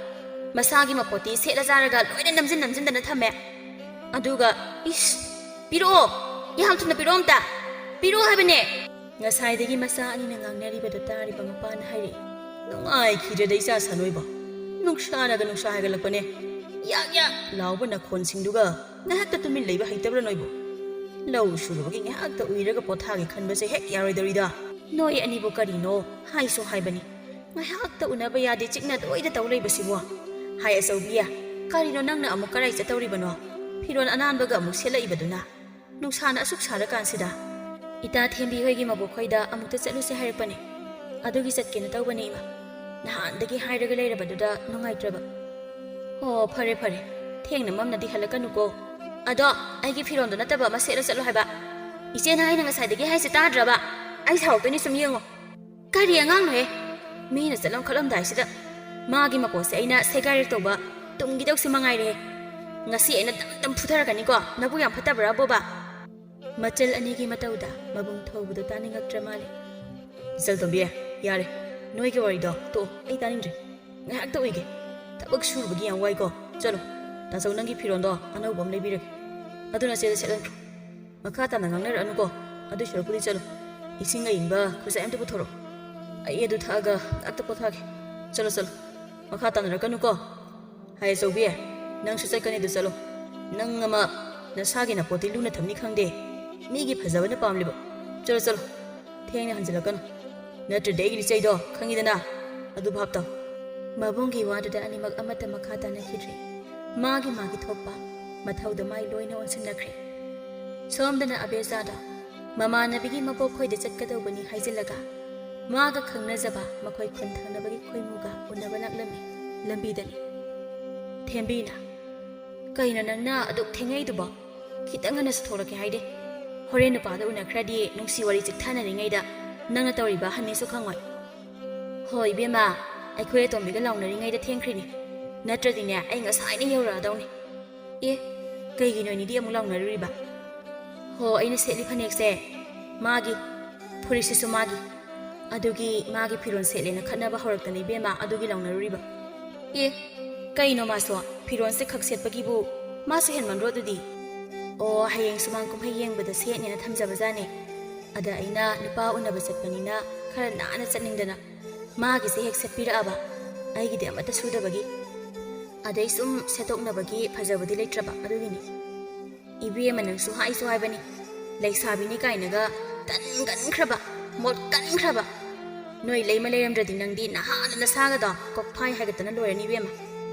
ꯃꯁꯥꯒꯤ ꯃꯄꯣꯠꯇꯤ ꯁꯦꯠꯂ ꯆꯥꯔꯒ ꯂꯣꯏꯅ ꯅꯝꯖꯤꯟꯗꯅ ꯊꯝꯃꯦ ꯑꯗꯨꯒ ꯏꯁ ꯄꯤꯔꯛꯑꯣ ꯌꯥꯝ ꯊꯨꯅ ꯄꯤꯔꯛꯑꯣ ꯑꯝꯇ ꯄꯤꯔꯛꯑꯣ ꯍꯥꯏꯕꯅꯦ ꯉꯁꯥꯏꯗꯒꯤ ꯃꯆꯥ ꯑꯅꯤꯅ ꯉꯥꯡꯅꯔꯤꯕꯗꯨ ꯇꯥꯔꯤꯕ ꯃꯄꯥꯅ ꯍꯥꯏꯔꯛꯏ ꯅꯨꯡꯉꯥꯏꯈꯤꯗ꯭ꯔꯦꯗ ꯏꯆꯥ ꯁꯥꯅꯣꯏꯕ ꯅꯨꯡꯁꯥꯅꯒ ꯅꯨꯡꯁꯥ ꯍꯥꯏꯒꯠꯂꯛꯄꯅꯦ ꯌꯥꯛ ꯂꯥꯎꯕ ꯅꯈꯣꯟꯁꯤꯡꯗꯨꯒ ꯉꯥꯏꯍꯥꯛꯇ ꯇꯨꯃꯤꯟ ꯂꯩꯕ ꯍꯩꯇꯕ꯭ꯔꯥ ꯅꯣꯏꯕꯨ ꯂꯧ ꯁꯨꯔꯨꯕꯒꯤ ꯉꯥꯏꯍꯥꯛꯇ ꯎꯏꯔꯒ ꯄꯣꯊꯥꯒꯦ ꯈꯟꯕꯁꯦ ꯍꯦꯛ ꯌꯥꯔꯣꯏꯗꯧꯔꯤꯗ ꯅꯣꯏ ꯑꯅꯤꯕꯨ ꯀꯔꯤꯅꯣ ꯍꯥꯏꯁꯨ ꯍꯥꯏꯕꯅꯤ ꯉꯥꯏꯍꯥꯛꯇ ꯎꯅꯕ ꯌꯥꯗꯦ ꯆꯤꯛꯅ ꯇꯣꯏꯗ ꯇꯧ ꯂꯩꯕꯁꯤꯕꯣ ꯍꯥꯏ ꯑꯆꯧꯕꯤ ꯀꯔꯤꯅꯣ ꯅꯪꯅ ꯑꯃꯨꯛ ꯀꯔꯥꯏ ꯆꯠꯇꯧꯔꯤꯕꯅꯣ ꯐꯤꯔꯣꯜ ꯑꯅꯥꯟꯕꯒ ꯑꯃꯨꯛ ꯁꯦꯠꯂꯛꯏꯕꯗꯨꯅ ꯅꯨꯡꯁꯥꯅ ꯑꯁꯨꯛ ꯁꯥꯔꯀꯥꯟꯁꯤꯗ ꯏꯇꯥ ꯊꯦꯝꯕꯤ ꯍꯣꯏꯒꯤ ꯃꯕꯣꯛꯈꯣꯏꯗ ꯑꯃꯨꯛꯇ ꯆꯠꯂꯨꯁꯦ ꯍꯥꯏꯔꯛꯄꯅꯦ ꯑꯗꯨꯒꯤ ꯆꯠꯀꯦꯅ ꯇꯧꯕꯅꯦ ꯏꯃꯥ ꯅꯍꯥꯟꯗꯒꯤ ꯍꯥꯏꯔꯒ ꯂꯩꯔꯕꯗꯨꯗ ꯅꯨꯡꯉꯥꯏꯇ꯭ꯔꯕ ꯑꯣ ꯐꯔꯦ ꯐꯔꯦ ꯊꯦꯡꯅ ꯃꯝꯅꯗꯤ ꯍꯜꯂꯛꯀꯅꯨꯀꯣ ꯑꯗꯣ ꯑꯩꯒꯤ ꯐꯤꯔꯣꯟꯗꯣ ꯅꯠꯇꯕ ꯑꯃ ꯁꯦꯠꯂ ꯆꯠꯂꯣ ꯍꯥꯏꯕ ꯏꯆꯦꯅ ꯑꯩꯅ ꯉꯁꯥꯏꯗꯒꯤ ꯍꯥꯏꯁꯦ ꯇꯥꯗ꯭ꯔꯕ ꯑꯩ ꯁꯥꯎꯔꯛꯇꯣꯏꯅꯤ ꯁꯨꯝ ꯌꯦꯡꯉꯣ ꯀꯔꯤ ꯑꯉꯥꯡꯅꯣꯍꯦ ꯃꯤꯅ ꯆꯠꯂꯝ ꯈꯠꯂꯝꯗꯥꯏꯁꯤꯗ ꯃꯥꯒꯤ ꯃꯄꯣꯠꯁꯦ ꯑꯩꯅ ꯁꯦꯒꯥꯏꯔꯛ ꯇꯧꯕ ꯇꯨꯝꯒꯤꯗꯧꯁꯤ ꯃꯉꯥꯏꯔꯦ ꯉꯁꯤ ꯑꯩꯅ ꯗꯝ ꯐꯨꯊꯔꯛꯀꯅꯤꯀꯣ ꯅꯕꯨ ꯌꯥꯝ ꯐꯠꯇꯕ꯭ꯔꯥ ꯕꯣꯕꯥ ꯃꯆꯜ ꯑꯅꯤꯒꯤ ꯃꯇꯧꯗ ꯃꯕꯨꯡ ꯊꯧꯕꯗꯣ ꯇꯥꯅꯤꯡꯉꯛꯇ꯭ꯔ ꯃꯥꯜꯂꯦ ꯏꯆꯜ ꯇꯣꯝꯕꯤ ꯌꯥꯔꯦ ꯅꯣꯏꯒꯤ ꯋꯥꯔꯤꯗꯣ ꯇꯣꯛꯑꯣ ꯑꯩ ꯇꯥꯅꯤꯡꯗ꯭ꯔꯦ ꯉꯥꯏꯍꯥꯛꯇ ꯑꯣꯏꯒꯦ ꯊꯕꯛ ꯁꯨꯔꯨꯕꯒꯤ ꯌꯥꯝ ꯋꯥꯏꯀꯣ ꯆꯠꯂꯣ ꯇꯥꯆꯧ ꯅꯪꯒꯤ ꯐꯤꯔꯣꯟꯗꯣ ꯑꯅꯧꯕ ꯑꯃ ꯂꯩꯕꯤꯔꯒꯦ ꯑꯗꯨꯅ ꯆꯦꯗ ꯁꯦꯠꯍꯟꯈ꯭ꯔꯣ ꯃꯈꯥ ꯇꯥꯅ ꯉꯥꯡꯅꯔꯛꯑꯅꯨꯀꯣ ꯑꯗꯨꯏ ꯁꯔꯨꯛꯄꯨꯗꯤ ꯆꯠꯂꯣ ꯏꯁꯤꯡ ꯑꯏꯪꯕ ꯈꯨꯖꯥꯏ ꯑꯝꯇ ꯄꯨꯊꯣꯔꯛꯑꯣ ꯑꯩ ꯑꯗꯨ ꯊꯛꯑꯒ ꯉꯥꯛꯇ ꯄꯣꯊꯥꯒꯦ ꯆꯠꯂꯣ ꯆꯠꯂꯣ ꯃꯈꯥ ꯇꯥꯅꯔꯛꯀꯅꯨꯀꯣ ꯍꯥꯏ ꯑꯆꯧꯕꯤ ꯅꯪꯁꯨ ꯆꯠꯀꯅꯤꯗꯨ ꯆꯠꯂꯣ ꯅꯪ ꯑꯃ ꯅꯁꯥꯒꯤ ꯅꯄꯣꯠꯇꯤ ꯂꯨꯅ ꯊꯝꯅꯤ ꯈꯪꯗꯦ ꯃꯤꯒꯤ ꯐꯖꯕꯅ ꯄꯥꯝꯂꯤꯕ ꯆꯠꯂꯣ ꯆꯠꯂꯣ ꯊꯦꯡꯅ ꯍꯟꯖꯤꯜꯂꯛꯀꯅꯨ ꯅꯠꯇ꯭ꯔꯗꯤ ꯑꯩꯒꯤ ꯂꯤꯆꯩꯗꯣ ꯈꯪꯉꯤꯗꯅ ꯑꯗꯨ ꯚꯥꯞ ꯇꯧ ꯃꯕꯨꯡꯒꯤ ꯋꯥꯗꯨꯗ ꯑꯅꯤꯃꯛ ꯑꯃꯠꯇ ꯃꯈꯥ ꯇꯥꯅꯈꯤꯗ꯭ꯔꯦ ꯃꯥꯒꯤ ꯊꯣꯛꯄ ꯃꯊꯧꯗ ꯃꯥꯏ ꯂꯣꯏꯅ ꯑꯣꯟꯁꯤꯟꯅꯈ꯭ꯔꯦ ꯁꯣꯝꯗꯅ ꯑꯕꯦꯆꯥꯗ ꯃꯃꯥꯟꯅꯕꯤꯒꯤ ꯃꯄꯣꯛꯈꯣꯏꯗ ꯆꯠꯀꯗꯧꯕꯅꯤ ꯍꯥꯏꯖꯤꯜꯂꯒ ꯃꯥꯒ ꯈꯪꯅꯖꯕ ꯃꯈꯣꯏ ꯈꯨꯟ ꯊꯪꯅꯕꯒꯤ ꯈꯣꯏꯃꯨꯒ ꯎꯅꯕ ꯂꯥꯛꯂꯝꯃꯤ ꯂꯝꯕꯤꯗꯅꯤ ꯊꯦꯝꯕꯤꯅ ꯀꯩꯅꯣ ꯅꯪꯅ ꯑꯗꯨꯛ ꯊꯦꯡꯉꯩꯗꯨꯕꯣ ꯈꯤꯇꯪ ꯉꯟꯅꯁꯨ ꯊꯣꯛꯂꯛꯀꯦ ꯍꯥꯏꯗꯦ ꯍꯣꯔꯦꯟ ꯅꯨꯄꯥꯗ ꯎꯅꯈ꯭ꯔꯗꯤ ꯅꯨꯡꯁꯤ ꯋꯥꯔꯤ ꯆꯤꯛꯊꯅꯔꯤꯉꯩꯗ ꯅꯪꯅ ꯇꯧꯔꯤꯕ ꯍꯟꯅꯤꯁꯨ ꯈꯪꯉꯣꯏ ꯍꯣꯏ ꯏꯕꯦꯝꯃ ꯑꯩꯈꯣꯏ ꯑꯇꯣꯝꯕꯤꯒ ꯂꯥꯎꯅꯔꯤꯉꯩꯗ ꯊꯦꯡꯈ꯭ꯔꯤꯅꯤ ꯅꯠꯇ꯭ꯔꯗꯤꯅꯦ ꯑꯩ ꯉꯁꯥꯏꯅ ꯌꯧꯔꯛꯑꯗꯧꯅꯤ ꯑꯦ ꯀꯩꯒꯤꯅꯣ ꯅꯤꯗꯤ ꯑꯃꯨꯛ ꯂꯥꯎꯅꯔꯨꯔꯤꯕ ꯍꯣ ꯑꯩꯅ ꯁꯦꯠꯂꯤ ꯐꯅꯦꯛꯁꯦ ꯃꯥꯒꯤ ꯐꯨꯔꯤꯠꯁꯤꯁꯨ ꯃꯥꯒꯤ ꯑꯗꯨꯒꯤ ꯃꯥꯒꯤ ꯐꯤꯔꯣꯜ ꯁꯦꯠꯂꯦꯅ ꯈꯠꯅꯕ ꯍꯧꯔꯛꯇꯅ ꯏꯕꯦꯝꯃ ꯑꯗꯨꯒꯤ ꯂꯥꯎꯅꯔꯨꯔꯤꯕ ꯑꯦ ꯀꯩꯅꯣ ꯃꯥꯁꯨ ꯐꯤꯔꯣꯜꯁꯦ ꯈꯛ ꯁꯦꯠꯄꯒꯤꯕꯨ ꯃꯥꯁꯨ ꯍꯦꯟꯃꯟꯗ꯭ꯔꯣ ꯑꯗꯨꯗꯤ ꯑꯣ ꯍꯌꯦꯡ ꯁꯨꯃꯥꯡ ꯀꯨꯝꯍꯩ ꯌꯦꯡꯕꯗ ꯁꯦꯠꯅꯦꯅ ꯊꯝꯖꯕꯖꯥꯠꯅꯦ ꯑꯗ ꯑꯩꯅ ꯅꯨꯄꯥ ꯎꯅꯕ ꯆꯠꯄꯅꯤꯅ ꯈꯔ ꯅꯥꯟꯅ ꯆꯠꯅꯤꯡꯗꯅ ꯃꯥꯒꯤꯁꯦ ꯍꯦꯛ ꯁꯦꯠꯄꯤꯔꯛꯑꯕ ꯑꯩꯒꯤꯗꯤ ꯑꯃꯠꯇ ꯁꯨꯗꯕꯒꯤ ꯑꯗꯩ ꯁꯨꯝ ꯁꯦꯠꯇꯣꯛꯅꯕꯒꯤ ꯐꯖꯕꯗꯤ ꯂꯩꯇ꯭ꯔꯕ ꯑꯗꯨꯒꯤꯅꯤ ꯏꯕꯦꯝꯃ ꯅꯪꯁꯨ ꯍꯥꯏꯁꯨ ꯍꯥꯏꯕꯅꯤ ꯂꯩꯁꯥꯕꯤꯅꯤ ꯀꯥꯏꯅꯒ ꯇꯟꯒꯟꯈ꯭ꯔꯕ ꯃꯣꯠ ꯀꯟꯈ꯭ꯔꯕ ꯅꯣꯏ ꯂꯩꯃ ꯂꯩꯔꯝꯗ꯭ꯔꯗꯤ ꯅꯪꯗꯤ ꯅꯍꯥꯟꯅ ꯅꯁꯥꯒꯗꯣ ꯀꯣꯛꯐꯥꯏ ꯍꯥꯏꯒꯠꯇꯅ ꯂꯣꯏꯔꯅꯤ ꯏꯕꯦꯝꯃ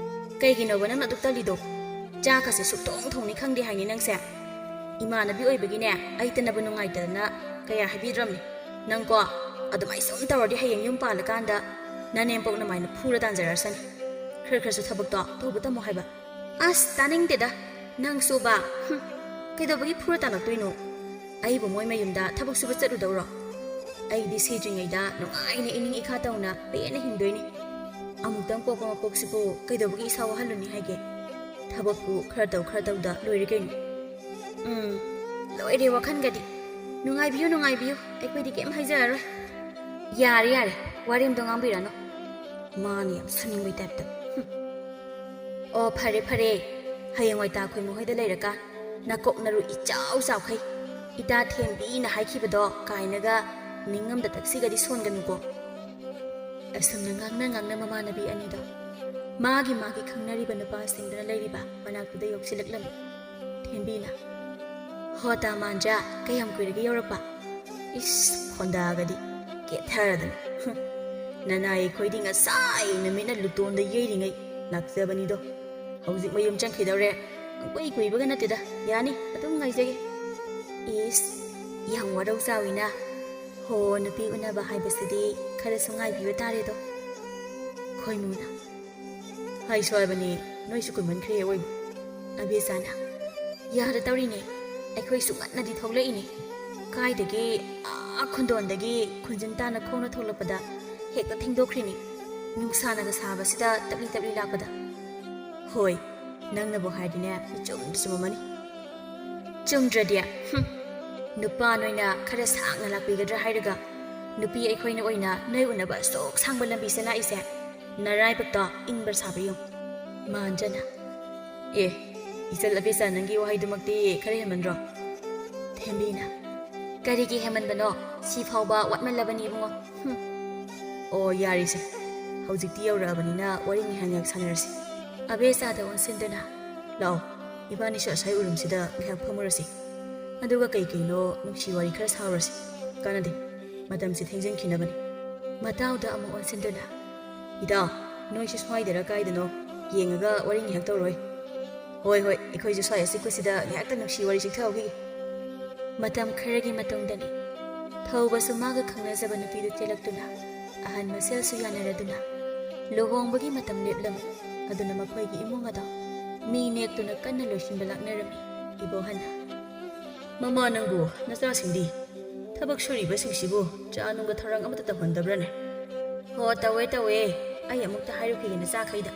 ꯀꯩꯒꯤꯅꯣꯕ ꯅꯪꯅ ꯑꯗꯨꯛ ꯇꯜꯂꯤꯗꯣ ꯆꯥꯛꯀꯁꯦ ꯁꯨꯛꯊꯣꯡ ꯊꯣꯡꯅꯤ ꯈꯪꯗꯦ ꯍꯥꯏꯅꯤ ꯅꯪꯁꯦ ꯏꯃꯥꯟꯅꯕꯤ ꯑꯣꯏꯕꯒꯤꯅꯦ ꯑꯩꯇꯅꯕ ꯅꯨꯡꯉꯥꯏꯇꯗꯅ ꯀꯌꯥ ꯍꯥꯏꯕꯤꯗ꯭ꯔꯕꯅꯤ ꯅꯪꯀꯣ ꯑꯗꯨꯃꯥꯏ ꯁꯨꯝ ꯇꯧꯔꯗꯤ ꯍꯌꯦꯡ ꯌꯨꯝ ꯄꯥꯜꯂꯀꯥꯟꯗ ꯅꯅꯦꯝꯄꯣꯛ ꯅꯃꯥꯏꯅ ꯐꯨꯔ ꯇꯥꯟꯖꯔꯁꯅꯤ ꯈꯔꯁꯨ ꯊꯕꯛꯇꯣ ꯇꯧꯕ ꯇꯝꯃꯣ ꯍꯥꯏꯕ ꯑꯁ ꯇꯥꯅꯤꯡꯗꯦꯗ ꯅꯪꯁꯨꯕ ꯀꯩꯗꯧꯕꯒꯤ ꯐꯨꯔ ꯇꯥꯜꯂꯛꯇꯣꯏꯅꯣ ꯑꯩꯕꯨ ꯃꯣꯏ ꯃꯌꯨꯝꯗ ꯊꯕꯛ ꯁꯨꯕ ꯆꯠꯂꯨꯗꯧꯔꯣ ꯑꯩꯗꯤ ꯁꯤꯗ꯭ꯔꯤꯉꯩꯗ ꯅꯨꯡꯉꯥꯏꯅ ꯏꯅꯤꯡ ꯏꯈꯥ ꯇꯧꯅ ꯄꯦꯟꯅ ꯍꯤꯡꯗꯣꯏꯅꯤ ꯑꯃꯨꯛꯇꯪ ꯄꯣꯛꯄ ꯃꯄꯣꯛꯁꯤꯕꯨ ꯀꯩꯗꯧꯕꯒꯤ ꯏꯁꯥ ꯋꯥꯍꯜꯂꯨꯅꯤ ꯍꯥꯏꯒꯦ ꯊꯕꯛꯄꯨ ꯈꯔ ꯇꯧꯗ ꯂꯣꯏꯔꯦ ꯀꯩꯅꯣ ꯂꯣꯏꯔꯦ ꯋꯥꯈꯟꯒꯗꯤ ꯅꯨꯡꯉꯥꯏꯕꯤꯌꯨ ꯅꯨꯡꯉꯥꯏꯕꯤꯌꯨ ꯑꯩꯈꯣꯏꯗꯤ ꯀꯩꯝ ꯍꯥꯏꯖꯔꯔꯣꯏ ꯌꯥꯔꯦ ꯋꯥꯔꯦꯝꯗꯣ ꯉꯥꯡꯕꯤꯔꯅꯨ ꯃꯥꯅ ꯌꯥꯝ ꯁꯟꯅꯤꯡꯕꯩ ꯇꯥꯏꯞꯇ ꯑꯣ ꯐꯔꯦ ꯍꯌꯦꯡꯋꯥꯏ ꯇꯥ ꯈꯣꯏꯃꯨ ꯍꯣꯏꯗ ꯂꯩꯔꯀꯥꯟ ꯅꯀꯣꯛ ꯅꯔꯨ ꯏꯆꯥꯎ ꯆꯥꯎꯈꯩ ꯏꯇꯥ ꯊꯦꯝꯕꯤꯅ ꯍꯥꯏꯈꯤꯕꯗꯣ ꯀꯥꯏꯅꯒ ꯅꯤꯡꯉꯝꯗ ꯇꯛꯁꯤꯒꯗꯤ ꯁꯣꯟꯒꯅꯨꯀꯣ ꯑꯁꯨꯝꯅ ꯉꯥꯡꯅ ꯃꯃꯥꯟꯅꯕꯤ ꯑꯅꯤꯗꯣ ꯃꯥꯒꯤ ꯈꯪꯅꯔꯤꯕ ꯅꯨꯄꯥꯁꯤꯡꯗꯨꯅ ꯂꯩꯔꯤꯕ ꯃꯅꯥꯛꯇꯨꯗ ꯌꯧꯁꯤꯜꯂꯛꯂꯝꯃꯤ ꯊꯦꯝꯕꯤꯅ ꯍꯣ ꯇꯥ ꯃꯥꯟꯖꯥ ꯀꯌꯥꯝ ꯀꯨꯏꯔꯒꯦ ꯌꯧꯔꯛꯄ ꯏꯁ ꯈꯣꯟꯗꯥꯒꯗꯤ ꯀꯦꯊꯔꯗꯅ ꯅꯅꯥꯏ ꯑꯩꯈꯣꯏꯗꯤ ꯉꯁꯥꯏ ꯅꯨꯃꯤꯠꯅ ꯂꯨꯇꯣꯟꯗ ꯌꯩꯔꯤꯉꯩ ꯂꯥꯛꯆꯕꯅꯤꯗꯣ ꯍꯧꯖꯤꯛ ꯃꯌꯨꯝ ꯆꯪꯈꯤꯗꯧꯔꯦ ꯀꯨꯏꯕꯒ ꯅꯠꯇꯦꯗ ꯌꯥꯅꯤ ꯑꯗꯨꯝ ꯉꯥꯏꯖꯒꯦ ꯏꯁ ꯌꯥꯝ ꯋꯥꯔꯧ ꯆꯥꯎꯏꯅ ꯍꯣ ꯅꯨꯄꯤ ꯎꯅꯕ ꯍꯥꯏꯕꯁꯤꯗꯤ ꯈꯔꯁꯨ ꯉꯥꯏꯕꯤꯕ ꯇꯥꯔꯦꯗꯣ ꯈꯣꯏꯃꯨꯅ ꯍꯥꯏꯁꯨ ꯍꯥꯏꯕꯅꯤ ꯅꯣꯏꯁꯨ ꯀꯨꯏꯃꯟꯈ꯭ꯔꯦ ꯑꯣꯏꯕ ꯑꯕꯦꯆꯥꯅ ꯌꯥꯔꯗꯧꯔꯤꯅꯦ ꯑꯩꯈꯣꯏꯁꯨ ꯉꯟꯅꯗꯤ ꯊꯣꯛꯂꯛꯏꯅꯤ ꯀꯥꯏꯗꯒꯤ ꯈꯨꯟꯗꯣꯟꯗꯒꯤ ꯈꯨꯟꯖꯤꯟ ꯇꯥꯅ ꯈꯣꯡꯅ ꯊꯣꯛꯂꯛꯄꯗ ꯍꯦꯛꯇ ꯊꯦꯡꯗꯣꯛꯈ꯭ꯔꯤꯅꯤ ꯅꯨꯡꯁꯥꯅꯒ ꯁꯥꯕꯁꯤꯗ ꯇꯞꯂꯤ ꯂꯥꯛꯄꯗ ꯍꯣꯏ ꯅꯪꯅꯕꯨ ꯍꯥꯏꯔꯗꯤꯅꯦ ꯆꯨꯝꯃꯝꯃꯅꯤ ꯆꯨꯝꯗ꯭ꯔꯗꯤ ꯅꯨꯄꯥ ꯅꯣꯏꯅ ꯈꯔ ꯁꯥꯡꯅ ꯂꯥꯛꯄꯤꯒꯗ꯭ꯔꯥ ꯍꯥꯏꯔꯒ ꯅꯨꯄꯤ ꯑꯩꯈꯣꯏꯅ ꯑꯣꯏꯅ ꯅꯣꯏ ꯎꯅꯕ ꯑꯁꯨꯛ ꯁꯥꯡꯕ ꯂꯝꯕꯤꯁꯦ ꯂꯥꯛꯏꯁꯦ ꯅꯔꯥꯏꯕꯛꯇꯣ ꯏꯪꯕ ꯁꯥꯕ ꯌꯦꯡꯉꯨ ꯃꯥꯟꯖꯅ ꯏꯆꯜ ꯑꯕꯦꯆꯥ ꯅꯪꯒꯤ ꯋꯥꯍꯩꯗꯨꯃꯛꯇꯤ ꯈꯔ ꯍꯦꯟꯃꯟꯗ꯭ꯔꯣ ꯊꯦꯝꯕꯤꯅ ꯀꯔꯤꯒꯤ ꯍꯦꯟꯃꯟꯕꯅꯣ ꯁꯤ ꯐꯥꯎꯕ ꯋꯥꯠꯃꯜꯂꯕꯅꯤ ꯏꯕꯨꯡꯉꯣ ꯑꯣ ꯌꯥꯔꯤꯁꯦ ꯍꯧꯖꯤꯛꯇꯤ ꯌꯧꯔꯛꯑꯕꯅꯤꯅ ꯋꯥꯔꯤ ꯉꯥꯏꯍꯥꯛ ꯁꯥꯟꯅꯔꯁꯤ ꯑꯕꯦꯆꯥꯗ ꯑꯣꯟꯁꯤꯟꯗꯨꯅ ꯂꯥꯛꯑꯣ ꯏꯕꯥꯅꯤꯁꯨ ꯑꯁꯥꯏ ꯎꯔꯨꯝꯁꯤꯗ ꯉꯥꯏꯍꯥꯛ ꯐꯝꯃꯨꯔꯁꯤ ꯑꯗꯨꯒ ꯀꯩꯅꯣ ꯅꯨꯡꯁꯤ ꯋꯥꯔꯤ ꯈꯔ ꯁꯥꯎꯔꯁꯤ ꯀꯥꯟꯅꯗꯦ ꯃꯇꯝꯁꯤ ꯊꯦꯡꯖꯤꯟꯈꯤꯅꯕꯅꯤ ꯃꯇꯥꯎꯗ ꯑꯃꯨꯛ ꯑꯣꯟꯁꯤꯟꯗꯨꯅ ꯏꯇꯥꯎ ꯅꯣꯏꯁꯤ ꯁ꯭ꯋꯥꯏꯗꯔ ꯀꯥꯏꯗꯅꯣ ꯌꯦꯡꯉꯒ ꯋꯥꯔꯤ ꯉꯥꯏꯍꯥꯛ ꯇꯧꯔꯣꯏ ꯍꯣꯏ ꯑꯩꯈꯣꯏꯁꯨ ꯁ꯭ꯋꯥꯏ ꯑꯆꯤꯛꯄꯁꯤꯗ ꯉꯥꯏꯍꯥꯛꯇ ꯅꯨꯡꯁꯤ ꯋꯥꯔꯤ ꯆꯤꯛꯊꯍꯧꯈꯤꯒꯦ Matam kharagi matungdani thaubasu maga khangnajaba nupidu chelaktuna ahan maselsu yanaraduna luhongbagi matam leplami aduna makhoigi imung ado mi nektuna kanna loisinba laknarami ibohana mama nangbu nacha singdi thabak suriba singsibu chanunga tharang amata tahondabrane ho tawe ai amukta hairuki na cha khaida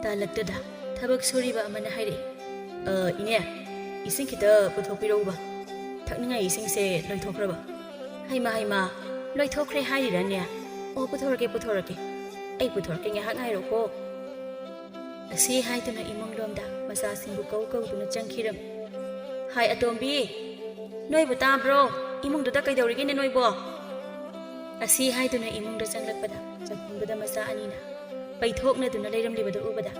talaktada thabak suriba amana hairi ine ising kita puthopirauba thakninga ising se loithokraba haima loithokre hairane o puthorake ai puthorke nga hak hairo ko asi haituna imong lomda masa singbu kau tuna changkhiram hai atombi noi buta bro imong duta kaidawrige ne noi bo asi haituna imong da changlakpada chakhunbada masa anina paithokna duna leiramlibada ubada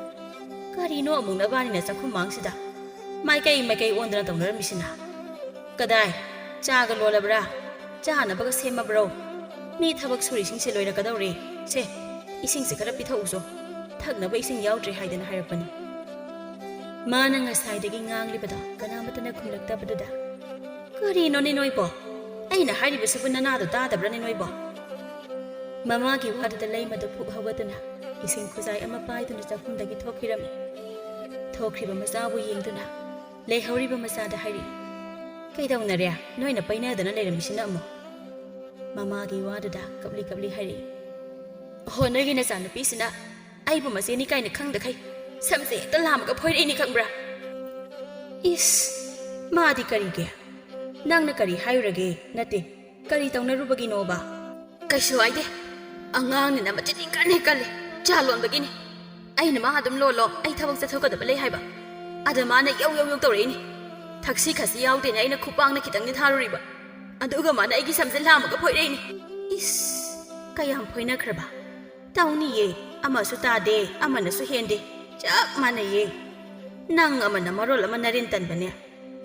karino amung na bani na chakhum mangsida mai kai ondra tongnarammisina kadai chaga lolabra chana baga sema bro mi thabak suri sing se loira kadawre se ising se khara pithauso thakna ba ising yaudre haidana hairapani mana ngasai dagi nganglibada kanamatana khumlaktabada karino ne noibo aina hairiba subuna na do dadabra ne noibo mama gi wadada leimada phuk hawadana ising khuzai ama paiduna chakhumdagi thokhirami thokriba masabu yengduna leihoriba masada hairi kaidawnaria noina painadana leirammisina amo mama gi wadada kapli hairi ho noigi na sana pisina aibu maseni kaina khangda khai samse ta lamaga phoirei ni khangbra is madi karige nangna kari hairage nate kari tawnarubagi noba kaisu aide angang ni na matini kale chalon bagini aina ma adum lolo ai thabak chathokada balai haiba adama na yaw tawreini thaksi khasi yawde ne aina khupang na khitang ni tharuriba aduga mana aigi samse lamaga phoireini is kayam phoina khraba tawni ye ama su tade amana su hende chap mana ye nang amana marol amana rin tan bane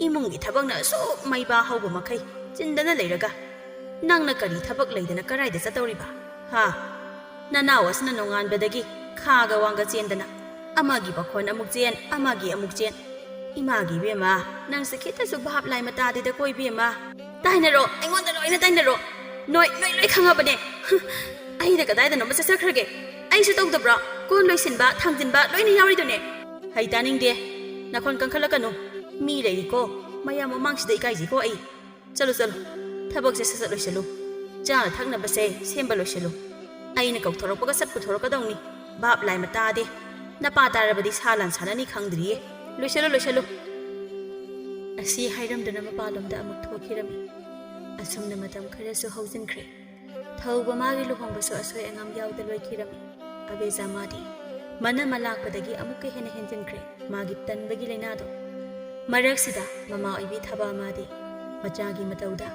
imungi thabak na so mai ba hauba makai chindana leiraga nang na kari thabak leidana karai da satawriba ha nana wasna nongan badagi khaga wanga chendana amagi bakhon amuk chen amuk chen imagi bema nang sakita su bhap lai mata de da koi bema tainaro aingon da loina tainaro noi loi khanga bane ai da kadai da no masa sakhrage ai su tawdabra kon loisinba thangjinba loina yawri dune hai taning de nakon kankhalakano mi leiri ko maya mamang sidai kaiji ko ai chalo thabak se sasa loisalo cha thakna base semba loisalo aina kau thorokpaga sat puthorokadawni bap lai mata de napa tarabadi salan sanani khangdriye loisalo asi hairamdana mapalomda amuk thokhirami asumna matam kharasu haujinkre thauba magi luhongbasu asoi angam yawda loikhirami abeza madi mana malakpadagi amuk hena henjinkre magi tanbagi leinado maraksida mama oibi thaba madi machagi matauda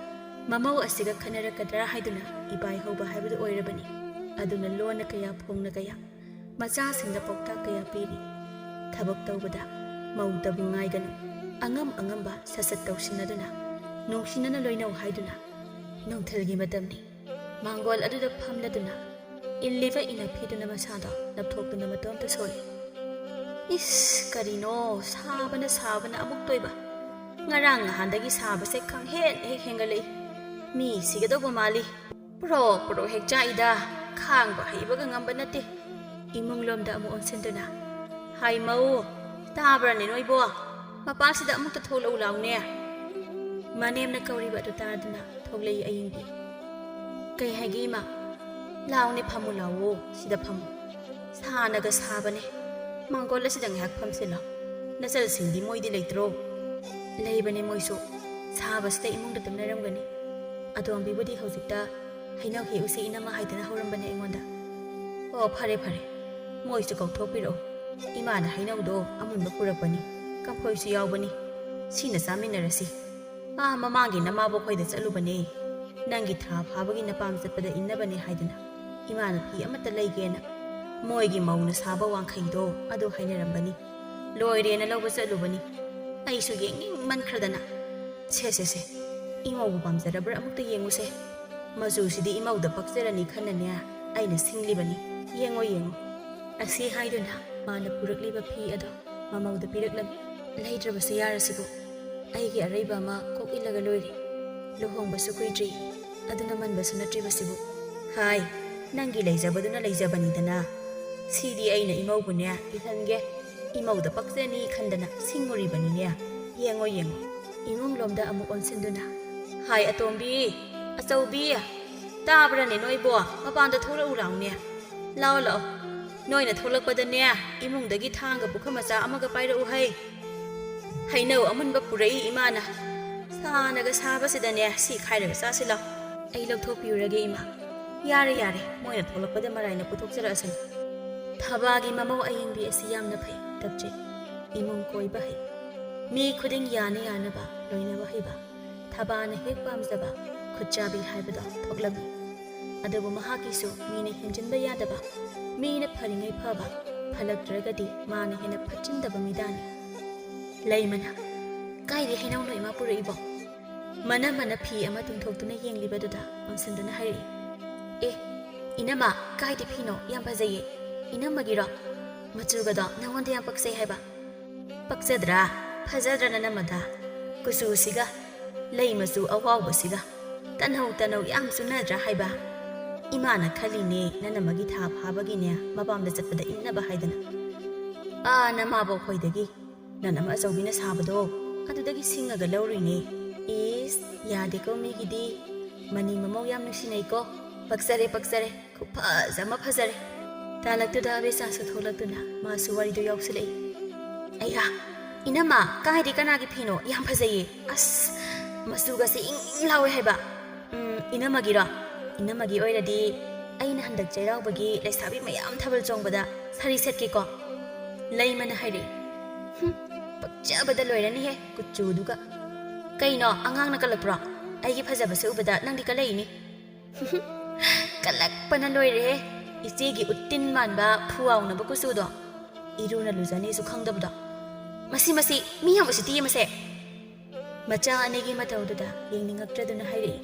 mamau asiga khanarakadra haiduna ibai hauba haibadu oirabani aduna lona kaya phongna kaya macha singda pokta kaya piri thabak tawbada maudabu ngaiganu angamba sasat tawsinaduna nongsinana loinau haiduna nongthalgi matamni mangol aduda phamladuna illiva ina phiduna masada napthokduna matomta sole is karino sabana amuk toiba ngarang handagi sabase khang hek hengalei mi sigadoba mali pro hek chaida khangba haibaga ngamba nate imong lomda amu onsenduna hai mau tabra ne noibo mapasida amukta tholo laune manemna kauriba to tadna thoglei ayingi kai hagi ma laune phamu lawo sida pham sanaga sabane mangol sidang hak phamsila nasal sindi moidi leitro leibane moiso sabasta imongda tamnaramgani adom bibodi hojikta hainau he usi inama haidana horambane ingonda o phare moiso kauthopiro imana hainaudo amunba purapani kamphoi yawbani sina saminarasi mamangi namabo khoida chalubane nangi tha phabagi napam chappada innabane haidana imana phi amata leigena moigi mauna saba wangkhaido adu hainarambani loirena lawba chalubani aisu yengi mankhradana se imau pamjarabra amukta yenguse mazu sidi imau da pakjarani khanane aina singlibani yengo asi haiduna mana purakliba phi ado mamau da piraklam leidrabase yarasibu ꯑꯩꯒꯤ ꯑꯔꯩꯕ ꯑꯃ ꯀꯣꯛ ꯏꯜꯂꯒ ꯂꯣꯏꯔꯦ ꯂꯨꯍꯣꯡꯕꯁꯨ ꯀꯨꯏꯗ꯭ꯔꯤ ꯑꯗꯨꯅ ꯃꯟꯕꯁꯨ ꯅꯠꯇ꯭ꯔꯤꯕꯁꯤꯕꯨ ꯍꯥꯏ ꯅꯪꯒꯤ ꯂꯩꯖꯕꯗꯨꯅ ꯂꯩꯖꯕꯅꯤꯗꯅ ꯁꯤꯗꯤ ꯑꯩꯅ ꯏꯃꯧꯕꯨꯅꯦ ꯏꯜꯍꯟꯒꯦ ꯏꯃꯧꯗ ꯄꯛꯆꯅꯤ ꯈꯟꯗꯅ ꯁꯤꯡꯉꯨꯔꯤꯕꯅꯤꯅꯦ ꯌꯦꯡꯉꯣ ꯌꯦꯡꯉꯣ ꯏꯃꯨꯡꯂꯣꯝꯗ ꯑꯃꯨꯛ ꯑꯣꯟꯁꯤꯟꯗꯨꯅ ꯍꯥꯏ ꯑꯇꯣꯝꯕꯤ ꯑꯆꯧꯕꯤ ꯇꯥꯕ꯭ꯔꯅꯦ ꯅꯣꯏꯕꯣ ꯃꯄꯥꯟꯗ ꯊꯣꯛꯂꯛꯎ ꯂꯥꯎꯅꯦ ꯂꯥꯛꯑꯣ ꯂꯥꯛꯑꯣ ꯅꯣꯏꯅ ꯊꯣꯛꯂꯛꯄꯗꯅꯦ ꯏꯃꯨꯡꯗꯒꯤ ꯊꯥꯡꯒ ꯄꯨꯈꯝ ꯃꯆꯥ ꯑꯃꯒ ꯄꯥꯏꯔꯛꯎ ꯍꯩ ꯍꯩꯅꯧ ꯑꯃꯨꯟꯕ ꯄꯨꯔꯛꯏ ꯏꯃꯥꯅ ꯁꯥꯅꯒ ꯁꯥꯕꯁꯤꯗꯅꯦ ꯁꯤ ꯈꯥꯏꯔꯒ ꯆꯥꯁꯤ ꯂꯥꯎ ꯑꯩ ꯂꯧꯊꯣꯛꯄꯤꯔꯨꯔꯒꯦ ꯏꯃꯥ ꯌꯥꯔꯦ ꯌꯥꯔꯦ ꯃꯣꯏꯅ ꯊꯣꯛꯂꯛꯄꯗ ꯃꯔꯥꯏꯅ ꯄꯨꯊꯣꯛꯆꯔꯛꯑꯁꯅꯤ ꯊꯕꯥꯒꯤ ꯃꯃꯧ ꯑꯌꯤꯡꯕꯤ ꯑꯁꯤ ꯌꯥꯝꯅ ꯐꯩ ꯇꯞꯆꯩ ꯏꯃꯨꯡ ꯀꯣꯏꯕ ꯍꯩ ꯃꯤ ꯈꯨꯗꯤꯡ ꯌꯥꯅ ꯌꯥꯅꯕ ꯂꯣꯏꯅꯕ ꯍꯩꯕ ꯊꯕꯥꯅ ꯍꯦꯛ ꯄꯥꯝꯖꯕ ꯈꯨꯠꯆꯥꯕꯤ ꯍꯥꯏꯕꯗꯣ ꯊꯣꯛꯂꯝꯃꯤ ꯑꯗꯨꯕꯨ ꯃꯍꯥꯛꯀꯤꯁꯨ ꯃꯤꯅ ꯍꯦꯟꯖꯤꯟꯕ ꯌꯥꯗꯕ ꯃꯤꯅ ꯐꯔꯤꯉꯩ ꯐꯕ ꯐꯠꯂꯛꯇ꯭ꯔꯒꯗꯤ ꯃꯥꯅ ꯍꯦꯟꯅ ꯐꯠꯆꯤꯟꯗꯕ ꯃꯤꯗꯥꯅꯤ ꯂꯩꯃꯅ ꯀꯥꯏꯗꯩ ꯍꯩꯅꯧꯅꯣ ꯏꯃꯥ ꯄꯨꯔꯛꯏꯕꯣ ꯃꯅ ꯐꯤ ꯑꯃ ꯇꯤꯡꯊꯣꯛꯇꯨꯅ ꯌꯦꯡꯂꯤꯕꯗꯨꯗ ꯑꯣꯟꯁꯤꯟꯗꯨꯅ ꯍꯥꯏꯔꯛꯏ ꯑꯦ ꯏꯅꯝꯃ ꯀꯥꯏꯗꯩ ꯐꯤꯅꯣ ꯌꯥꯝ ꯐꯖꯩꯌꯦ ꯏꯅꯝꯃꯒꯤꯔꯣ ꯃꯆꯨꯒꯗꯣ ꯅꯉꯣꯟꯗ ꯌꯥꯝ ꯄꯛꯆꯩ ꯍꯥꯏꯕ ꯄꯛꯆꯗ꯭ꯔꯥ ꯐꯖꯗ꯭ꯔꯥ ꯅꯅꯝꯃꯗ ꯀꯨꯆꯨꯁꯤꯒ ꯂꯩ ꯃꯆꯨ ꯑꯋꯥꯎꯕꯁꯤꯒ ꯇꯅꯧ ꯌꯥꯝ ꯆꯨꯅꯗ꯭ꯔꯥ ꯍꯥꯏꯕ ꯏꯃꯥꯅ ꯈꯜꯂꯤꯅꯦ ꯅꯅꯝꯃꯒꯤ ꯊꯥ ꯐꯥꯕꯒꯤꯅꯦ ꯃꯄꯥꯝꯗ ꯆꯠꯄꯗ ꯏꯟꯅꯕ ꯍꯥꯏꯗꯅ ꯅꯃꯥꯕꯣꯛ ꯈꯣꯏꯗꯒꯤ ꯅꯅꯝꯃ ꯑꯆꯧꯕꯤꯅ ꯁꯥꯕꯗꯣ ꯑꯗꯨꯗꯒꯤ ꯁꯤꯡꯉꯒ ꯂꯧꯔꯨꯏꯅꯦ ꯏꯁ ꯌꯥꯗꯦꯀꯣ ꯃꯤꯒꯤꯗꯤ ꯃꯅꯤ ꯃꯃꯧ ꯌꯥꯝ ꯅꯨꯡꯁꯤꯅꯩꯀꯣ ꯄꯛꯆꯔꯦ ꯈꯨꯐꯖ ꯑꯃ ꯐꯖꯔꯦ ꯇꯥꯂꯛꯇꯨꯗ ꯑꯕꯦꯆꯥꯁꯨ ꯊꯣꯛꯂꯛꯇꯨꯅ ꯃꯥꯁꯨ ꯋꯥꯔꯤꯗꯣ ꯌꯥꯎꯁꯤꯜꯂꯛꯏ ꯑꯩꯌꯥ ꯏꯅꯝꯃ ꯀꯥꯏꯗꯩ ꯀꯅꯥꯒꯤ ꯐꯤꯅꯣ ꯌꯥꯝ ꯐꯖꯩꯌꯦ ꯑꯁ ꯃꯆꯨꯒꯁꯦ ꯏꯪ ꯂꯥꯎꯋꯦ ꯍꯥꯏꯕ ꯏꯅꯝꯃꯒꯤꯔꯣ इनमगी ओइरदी अइना हंदक चैराउबगी लेसाबी मयाम थबल चोंगबदा सारी सेटकेको लैमन हाइरे पक्चबदा लोइरनी हे कुचुदुगा कइनो अंगांगना कलप्रो अइगी फजबसे उबदा नंदी कलैनी कलकपना लोइरे हे इचेगी उत्तिन मानबा फुआउनबा कुसुदो इरुना लुजनी सु खंगदबदो मसी मसी मियाम उसिति मसे मचा अनेगी मतौदुदा येंनिंगक्त्रदुना हाइरे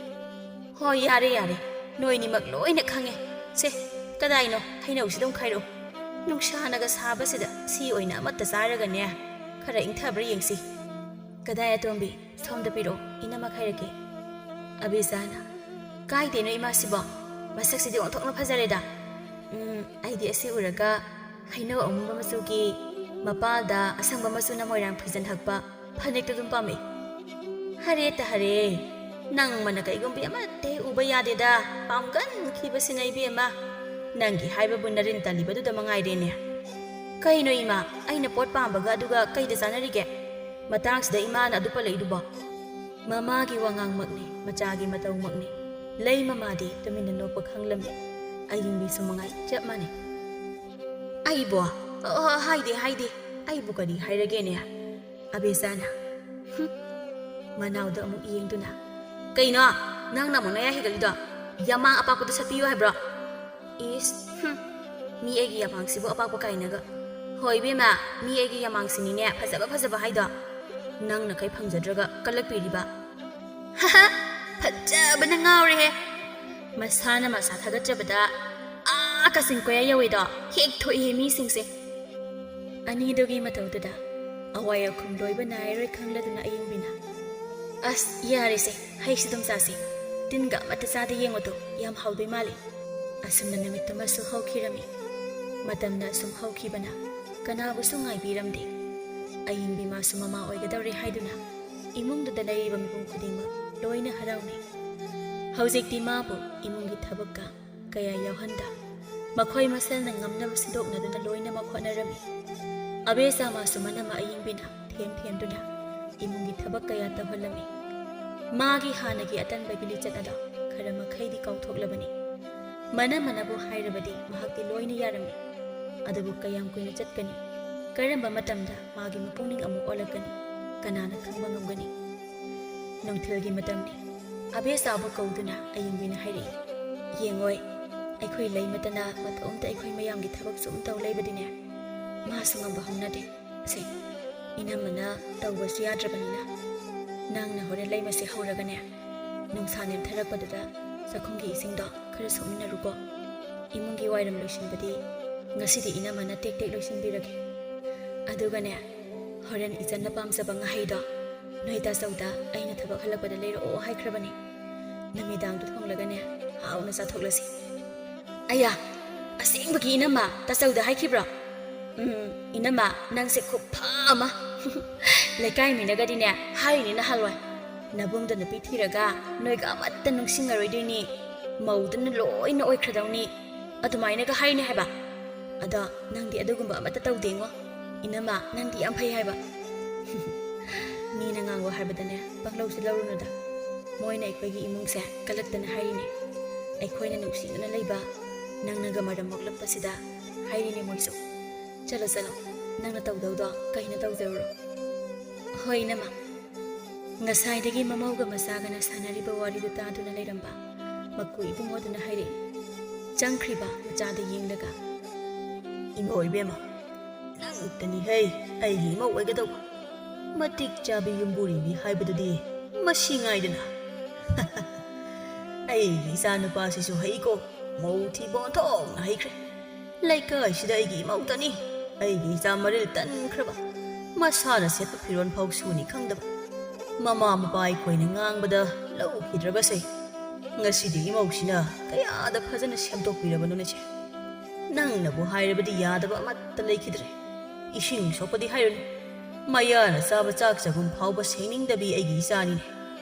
हो यारे यारे नोइनिमक लोइना खंगे से कदाइनो हैनौसिदम खाइरो नुंसानागा साबसिदा सी ओइना अमत्ता चारगने खरा इंथाब्रा येंगसी कदाइ अतोंबी सोमदा पिरो इनामा खाइरके अबेजाना काइदेनो इमासिबो मसक्सिदि ओंथोकना फजरेदा आइदि असे उरगा हैनौ अमुंबा मसुगी मपादा असंबा मसुना मोइरांग फिजन हकपा फनेक्तो दुम पामे हरे ता हरे नंग मन कईगुम भी अमते उबा यादेदा पामगन खिबसिनै भी अमा नंगी हाइबबु नरिन तलिबदुदा मंगाइरेने कइनो इमा अइना पोट पामबगा अदुगा कइदा चानरिगे मतांगसिदा इमाना अदु पलैदुबो ममागी वांगांग मगने मचागी मतौ मगने लै ममादी तुमिना नोपा खंगलमे अयिंबी सुमंगाइ चप माने आइबो हाइदे आइबु करी हाइरगेने अबेजाना मनाउदा अमुक येंगदुना कइनो नंगना मोनया हिगलिदो यामा अपाकुदा सपियो हाइब्रो इस मी एगी यामांगसिबो अपाकु काइनागा होय बेमा मी एगी यामांगसिनिने फजबा हाइदो नंगना कइ फंगजद्रगा कलक पिरिबा हा फजबना ngaure he masana masa thagachbada kasin koya yawido hek thoi he mi singse ani dogi matawda awaya khum loiba nairoi khangladuna ayingbina अस यारे से हाइसी तुम सासी दिन गा मत सादे येंगो तो याम हाउदोय माले असुमना नमित तमसु हौखिरमी मतमना सुम हौखिबना कनाबुसु ngaibirमदे अयिंबी मासु ममा ओइगदौरे हाइदुना इमुंगदुदा लैरिबा मिपुं खुदिंगमा लोइना हराउने हौजिकति माबु इमुंगी थबक्का कया यावहंदा मखोय मसलना ngamnaba sidoknaduna लोइना मखोनरमी अबेसा मासु मनमा अयिंबिना थेमदुना इमुंगी थबक कया तहलमी मागी हानगी अतनबगी लिचतदा खरा मखैदी कौथोकलबनी मनबु हाइरबदी महक्ति लोइना यारमी अदबु कयाम कुइना चतकनी करंबा मतमदा मागी मपुंगनिंग अमु ओलकनी कनाना खंबा ngमगनी नोंथलगी मतमनी अबेसाबु कौदुना अयिंबिना हाइरे येंगोय अखोय लैमतना मतोमता अखोय मयामगी थबक सुम तौ लैबदिने मासु ngamba हमनादे से इनमना तौबसु याद्रबनिना नांगना होरे लैमसे हौरगने नुंसा नेमथरपदुदा सखुंगी इसिंगदो खरा सोमिनरुको इमुंगी वाइरम लोइसिनबदी ngasidi inamana tek tek loisinbirage adugane horen ijanna pamsaba ngahaido ꯅꯣꯏ ꯇꯥꯆꯧꯗ ꯑꯩꯅ ꯊꯕꯛ ꯍꯜꯂꯛꯄꯗ ꯂꯩꯔꯛꯑꯣ ꯍꯥꯏꯈ꯭ꯔꯕꯅꯤ ꯅꯨꯃꯤꯗꯥꯡꯗꯣ ꯊꯣꯡꯂꯒꯅꯦ ꯍꯥꯎꯅ ꯆꯥꯊꯣꯛꯂꯁꯤ ꯑꯌꯥ ꯑꯁꯦꯡꯕꯒꯤ ꯏꯅꯝꯃ ꯇꯥꯆꯧꯗ ꯍꯥꯏꯈꯤꯕ꯭ꯔꯣ ꯏꯅꯝꯃ ꯅꯪꯁꯦ ꯈꯨꯐ ꯑꯃ ꯂꯩꯀꯥꯏ ꯃꯤꯅꯒꯗꯤꯅꯦ ꯍꯥꯏꯔꯤꯅꯤ ꯅꯍꯥꯟꯋꯥꯏ ꯅꯕꯨꯡꯗ ꯅꯨꯄꯤ ꯊꯤꯔꯒ ꯅꯣꯏꯒ ꯑꯃꯠꯇ ꯅꯨꯡꯁꯤꯡꯉꯔꯣꯏꯗꯣꯏꯅꯤ ꯃꯧꯗꯨꯅ ꯂꯣꯏꯅ ꯑꯣꯏꯈ꯭ꯔꯗꯧꯅꯤ ꯑꯗꯨꯃꯥꯏꯅꯒ ꯍꯥꯏꯅꯤ ꯍꯥꯏꯕ ꯑꯗꯣ ꯅꯪꯗꯤ ꯑꯗꯨꯒꯨꯝꯕ ꯑꯃꯠꯇ ꯇꯧꯗꯦꯉꯣ ꯏꯅꯝꯃ ꯅꯪꯗꯤ ꯌꯥꯝ ꯐꯩ ꯍꯥꯏꯕ ꯃꯤꯅ ꯉꯥꯡꯕ ꯍꯥꯏꯕꯗꯅꯦ ꯄꯪꯂꯧꯁꯤ ꯂꯧꯔꯨꯅꯨꯗ ꯃꯣꯏꯅ ꯑꯩꯈꯣꯏꯒꯤ ꯏꯃꯨꯡꯁꯦ ꯀꯂꯛꯇꯅ ꯍꯥꯏꯔꯤꯅꯤ ꯑꯩꯈꯣꯏꯅ ꯅꯨꯡꯁꯤꯅꯅ ꯂꯩꯕ ꯅꯪꯅꯒ ꯃꯔꯝ ꯃꯣꯛꯂꯛꯄꯁꯤꯗ ꯍꯥꯏꯔꯤꯅꯤ ꯃꯣꯏꯁꯨ ꯆꯠꯂꯣ ꯆꯠꯂꯣ ꯅꯪꯅ ꯇꯧꯗꯧꯗꯣ ꯀꯩꯅꯣ ꯇꯧꯖꯔꯨꯔꯣ ꯍꯣꯏ ꯏꯅꯝꯃ ꯉꯁꯥꯏꯗꯒꯤ ꯃꯃꯧꯒ ꯃꯆꯥꯒꯅ ꯁꯥꯟꯅꯔꯤꯕ ꯋꯥꯔꯤꯗꯨ ꯇꯥꯗꯨꯅ ꯂꯩꯔꯝꯕ ꯃꯀꯨ ꯏꯕꯨꯡꯉꯣꯗꯨꯅ ꯍꯥꯏꯔꯛꯏ ꯆꯪꯈ꯭ꯔꯤꯕ ꯃꯆꯥꯗ ꯌꯦꯡꯂꯒ ꯏꯃꯧ ꯏꯕꯦꯝꯃ ꯅꯪꯇꯅꯤꯍꯦ ꯑꯩꯒꯤ ꯏꯃꯧ ꯑꯣꯏꯒꯗꯧꯕ ꯃꯇꯤꯛ ꯆꯥꯕꯤ ꯌꯨꯝꯕꯨꯔꯦꯝꯕꯤ ꯍꯥꯏꯕꯗꯨꯗꯤ ꯃꯁꯤ ꯉꯥꯏꯗꯅ ꯑꯩꯒꯤ ꯏꯆꯥꯅꯨꯄꯥꯁꯤꯁꯨ ꯍꯩꯀꯣ ꯃꯧ ꯊꯤꯕ ꯑꯣꯟꯊꯣꯛꯅ ꯍꯩꯈ꯭ꯔꯦ ꯂꯩꯀꯥꯏꯁꯤꯗ ꯑꯩꯒꯤ ꯏꯃꯧꯇꯅꯤ ꯑꯩꯒꯤ ꯏꯆꯥ ꯃꯔꯤꯜ ꯇꯟꯈ꯭ꯔꯕ ꯃꯁꯥꯅ ꯁꯦꯠꯄ ꯐꯤꯔꯣꯜ ꯐꯥꯎ ꯁꯨꯅꯤ ꯈꯪꯗꯕ ꯃꯃꯥ ꯃꯄꯥ ꯑꯩꯈꯣꯏꯅ ꯉꯥꯡꯕꯗ ꯂꯧꯈꯤꯗ꯭ꯔꯕꯁꯦ ꯉꯁꯤꯗꯤ ꯏꯃꯧꯁꯤꯅ ꯀꯌꯥꯗ ꯐꯖꯅ ꯁꯦꯝꯗꯣꯛꯄꯤꯔꯕꯅꯣꯅꯦꯁꯦ ꯅꯪꯅꯕꯨ ꯍꯥꯏꯔꯕꯗꯤ ꯌꯥꯗꯕ ꯑꯃꯠꯇ ꯂꯩꯈꯤꯗ꯭ꯔꯦ ꯏꯁꯤꯡ ꯁꯣꯛꯄꯗꯤ ꯍꯥꯏꯔꯅꯨ ꯃꯌꯥꯅ ꯆꯥꯕ ꯆꯥꯛ ꯆꯒꯨꯝ ꯐꯥꯎꯕ ꯁꯦꯡꯅꯤꯡꯗꯕꯤ ꯑꯩꯒꯤ ꯏꯆꯥꯅꯤꯅꯦ